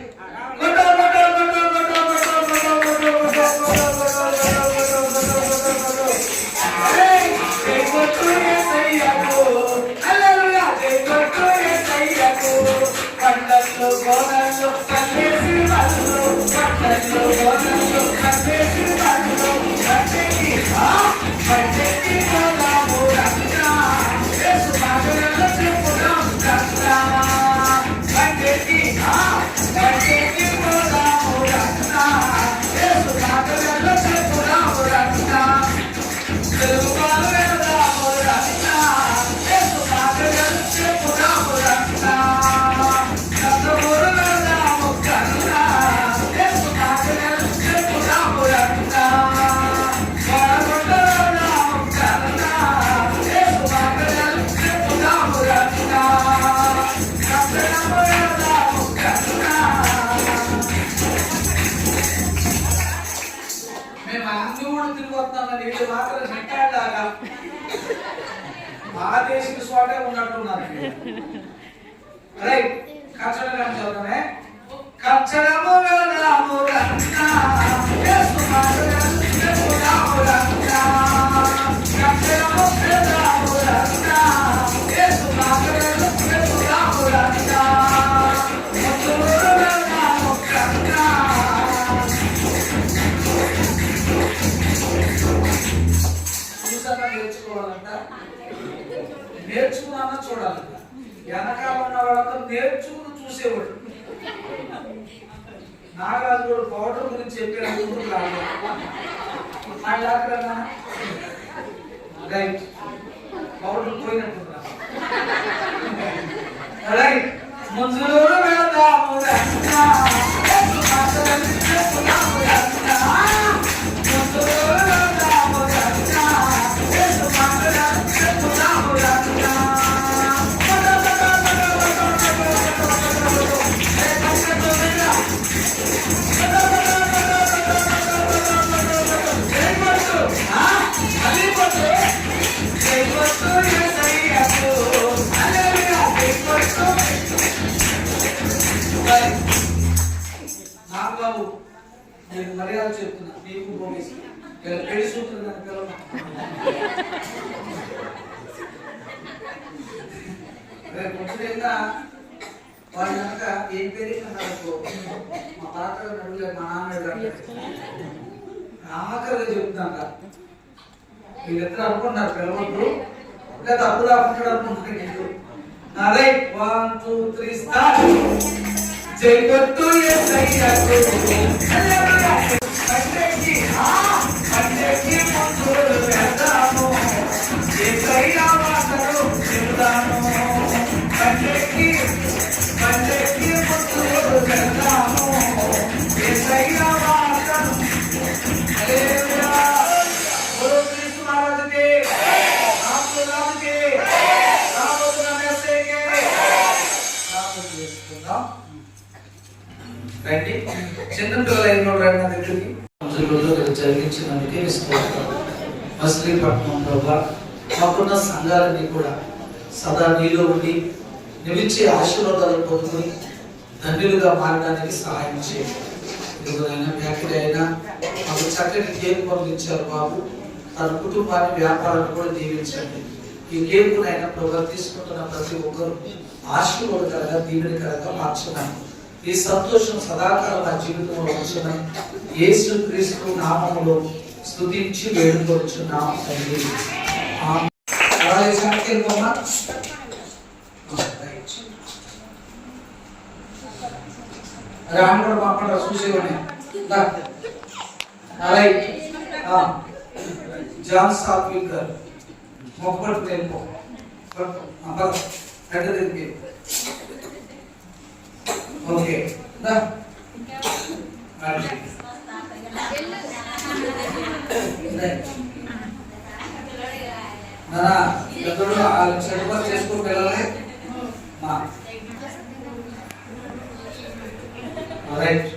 ఆదేశిక స్వాటే ఉన్నట్టున్నారు. రైట్, కచ్చడము చదువుతామే. కచ్చడము వెళదాము రన్నా, యేసు మాటలను చెప్పుదాము రన్నా. కచ్చడము వెళదాము రన్నా, యేసు మాటలను చెప్పుదాము రన్నా. ముద్దులు వెళదాము రన్నా. నేర్చుకోవాలంట, నేర్చుకున్నా చూడాలంట. వెనకాల ఉన్న వాళ్ళంతా నేర్చుకుని చూసేవాడు. నాగరాజు పౌడర్ గురించి చెప్పాడు, ముందుకు రాలేదా? Right, powder పోయినట్టున్నా. రైట్, ముందులో వెళదాము రన్నా, యేసు మాటలను చెప్పుదాము రన్నా. ముందులో వెళదాము రన్నా, యేసు మాటలను చెప్పుదాము రన్నా. నాగబాబు, నేను మర్యాద చెప్తున్నా, నీకు పోలీసు పెళ్లి సూత్రం దాని పిల్లలు కొంచెంగా వాళ్ళు కనుక ఏం పేరు అన్నారు, మా తాత నడులే మా నాన్న ఆఖరిగా చెప్తున్నా. వీళ్ళిద్దరు అనుకున్నారు పిల్లవద్దు, లేదా అప్పుడు అనుకుంటాడు అనుకుంటున్నాడు. Right, 1 2 3 start. జైకొట్టు యేసయ్యకు హల్లెలూయా. పండేకి పండేకి ముందులు వెళ్దాము, యేసయ్య మాటలు చెబుదాము. పండేకి పండేకి ముందులు వెళ్దాము, యేసయ్య మాటలు. హల్లెలూయా. బోలో క్రీస్తు మహారాజుకి, రాముడు రాముకి, రాముడు నమస్తేకి. రాముడు చేసుకుందాం. రండి, చిన్న పిల్లలు రండి నా దగ్గరికి. జరిగించినందుకే మచిలీపట్నం ప్రభా, మాకున్న సంఘాలన్నీ కూడా సదా నీలో ఉండి నిలిచే ఆశీర్వాదాలు పొందుకొని ధన్యులుగా మారడానికి సహాయం చేయండి. ఇదిగోనైనా వ్యాఖ్యలు అయినా మాకు చక్కటి కేకు పంపించారు బాబు, తన కుటుంబాన్ని వ్యాపారాన్ని కూడా దీవించండి. ఈ కేకునైనా ప్రభావ తీసుకుంటున్న ప్రతి ఒక్కరు ఆశీర్వాదకరంగా దీవెనకరంగా మార్చున్నాను. ఈ సంతోషం సదాకాలం నా జీవితంలో వచ్చిన యేసు క్రీస్తు నామములో స్తుతించి వేడుకొచ్చున్నాం తండ్రి. రాముడు పాపడ చూసేవాడి జాన్ సాత్వికర్ మొక్కడు తెలుపు ఓకే పెద్దోడు సెటిల్ చేసుకో పిల్లల్ని రైట్.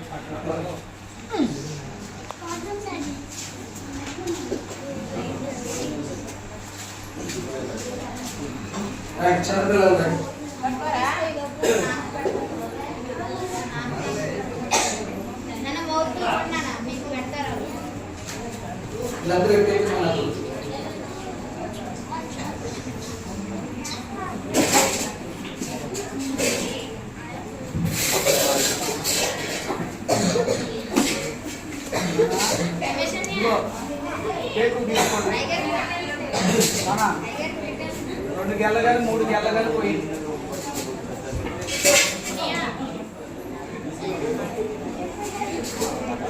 రైట్ చిన్నపిల్లలు రైట్. వీళ్ళందరూ ఎక్కడైతే మనకు కేకు తీసుకోండి. 2 గెల్ల కానీ 3 గెల్ల కానీ పోయి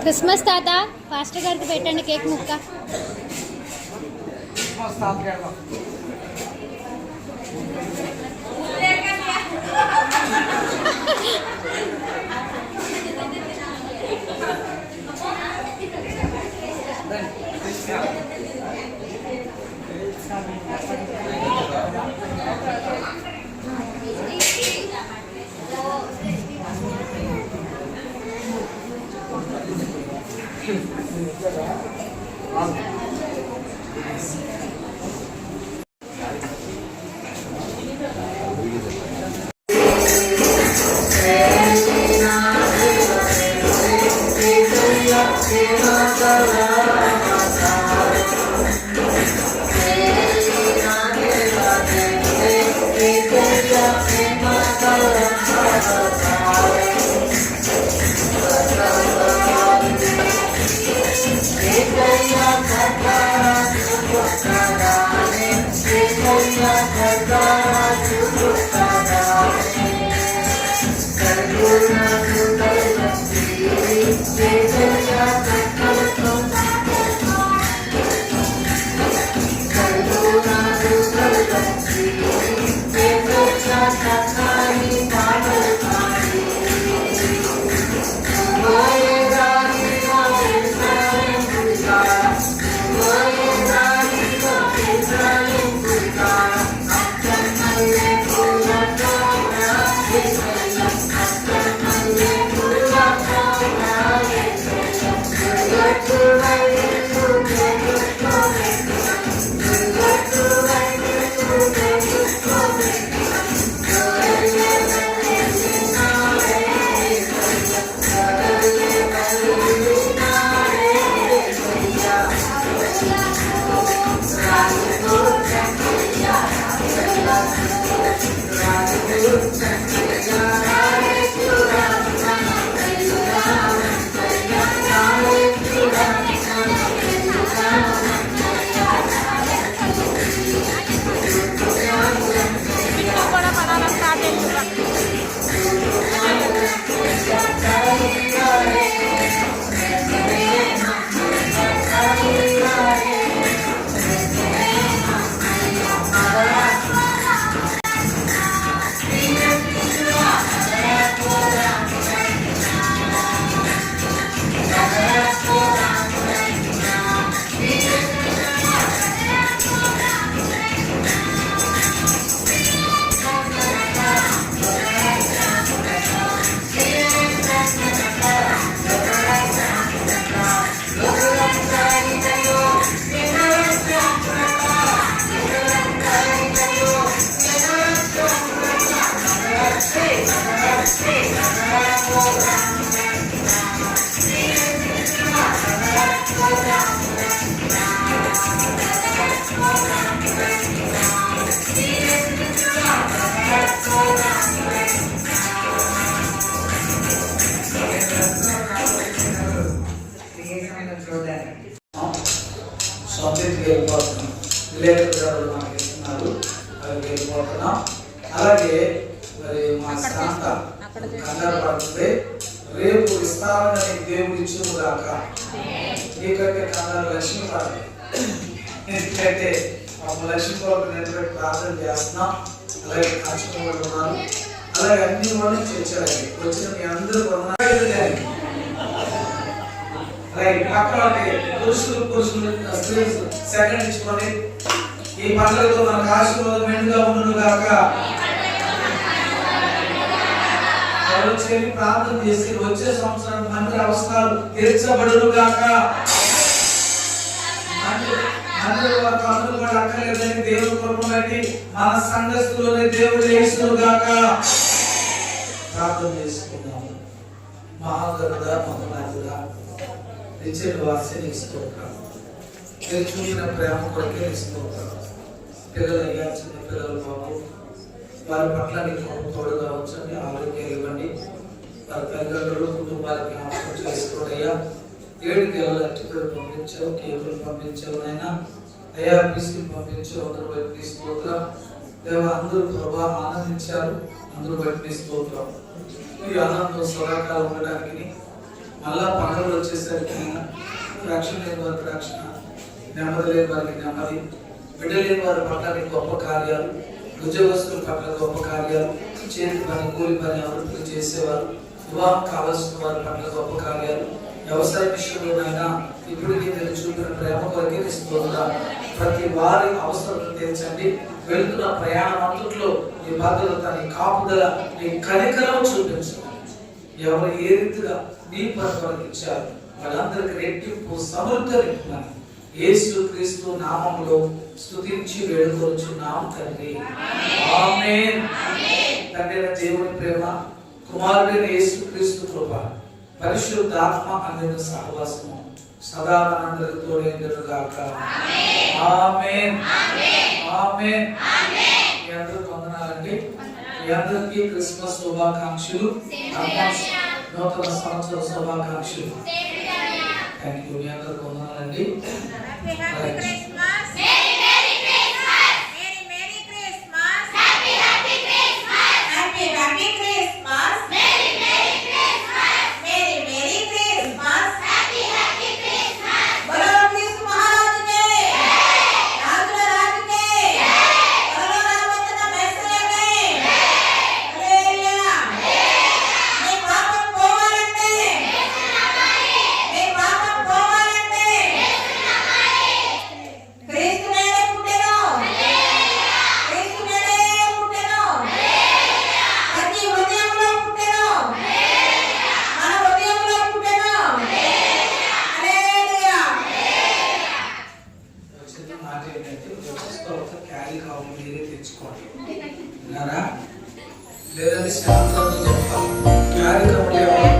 క్రిస్మస్ తాత పాస్టర్ గారికి పెట్టండి కేక్ ముక్క. క్రిస్మస్ తాతకి వెళ్దాం. అలాగే మరి మా శాంత కంగారు పడుతుంది. రేపు ఇస్తామని దేవుడు ఇచ్చిన దాకా నీకంటే కంగారు లక్ష్మి పడాలి. ఎందుకంటే లక్ష్మి కొరకు నేను ప్రార్థన చేస్తున్నాం. అలాగే కాచుకోవాలి ఉన్నారు. అలాగే అన్ని వాళ్ళు చేర్చాలి. వచ్చిన మీ అందరూ అలాగే పక్కన పురుషులు స్త్రీ సెకండ్ ఇచ్చుకొని ఈ పండుగతో మనకు ఆశీర్వాదం మెండుగా ఉండును గాక. ప్రార్థన చేసి వచ్చే సంవత్సరం మందిర అవసరాలు తీర్చబడును గాక. మందిర వరకు అందరూ కూడా అక్కర్లేదని దేవుని కృపను బట్టి మన సంఘస్థులోనే దేవుడు యేసును గాక. ప్రార్థన చేసుకుందాము. మహాగరుడ మహోన్నతుడ నిత్య వాసిని స్తోత్రం. మీరు చూపిన ప్రేమ కొరకే స్తోత్రం. పిల్లలు అయ్యా, చిన్న పిల్లలు బాబు, వారి పట్ల నీకు తోడుగా ఉంచండి, ఆరోగ్యం ఇవ్వండి. వారి తల్లిదండ్రులు కుటుంబాలకి జ్ఞాపకం చేసుకోడయ్యా. 7 గెలలు అట్టిపేరు పంపించావు, కేకులు పంపించావు నాయన. అయ్యా బిస్కెట్ పంపించావు, అందరూ బట్టి స్తోత్రం. దేవ అందరూ ప్రభా ఆనందించారు, అందరూ బట్టి స్తోత్రం. ఈ ఆనందం సదాకాలం ఉండడానికి మళ్ళా పండుగలు వచ్చేసరికి రక్షణ లేని వారికి రక్షణ, నెమ్మది లేని వారికి నెమ్మది, బిడ్డ లేని వారి పట్ల గొప్ప కార్యాలు, ఉద్యోగస్తుల పట్ల గొప్ప కార్యాలు, చేతి పని కూలి పని అభివృద్ధి చేసేవారు, వివాహం కావాల్సిన వారి పట్ల గొప్ప కార్యాలు, వ్యవసాయ విషయంలోనైనా ఇప్పటికీ మీరు చూపిన ప్రేమ కొరకే స్తోత్రం. ప్రతి వారి అవసరం తీర్చండి. వెళ్తున్న ప్రయాణం అంతట్లో నీ భద్రత, నీ కాపుదల, నీ కనికరం చూపించండి. ఎవరు ఏ రీతిగా నీ పని ఇచ్చారు వాళ్ళందరికీ రెట్టింపు సమృద్ధిని యేసు క్రీస్తు నామములో స్తుతించి వేడుకొనుచున్నాము తండ్రి. ఆమేన్. తండ్రి దేవుని ప్రేమ, కుమారుడైన యేసు క్రీస్తు కృప, పరిశుద్ధాత్మ అన్యుల సహవాసము సదా మనందరితో తోడేందును గాక. ఆమేన్. ఆమేన్. మీ అందరికీ వందనాలండి. మీ అందరికీ క్రిస్మస్ శుభాకాంక్షలు, నూతన సంవత్సర శుభాకాంక్షలు. Thank you. మీ అందరికీ వందనాలండి. Happy Christmas. Merry Christmas. Merry Christmas. Happy Christmas. Happy Christmas. Merry Christmas. Merry Christmas. Happy Christmas. बोलो कृष्ण महाराज के राजुला राज के बोलो रामचंद्र मैसरे के हालेलुया. మీ పాపం పోవాలంటే మీ పాపం పోవాలంటే క్రీస్తునే పుట్టెను. క్రీస్తునే పుట్టెను. ప్రతి హృదయంలో పుట్టెను. మన హృదయంలో పుట్టెను. హల్లెలూయా. చిన్న మాట ఏంటంటే ఒక క్యారీ కావాలి, మీరే తెచ్చుకోండి విన్నారా? లేదంటే శాంతంగా చెప్పాలి. క్యారీ కావాలి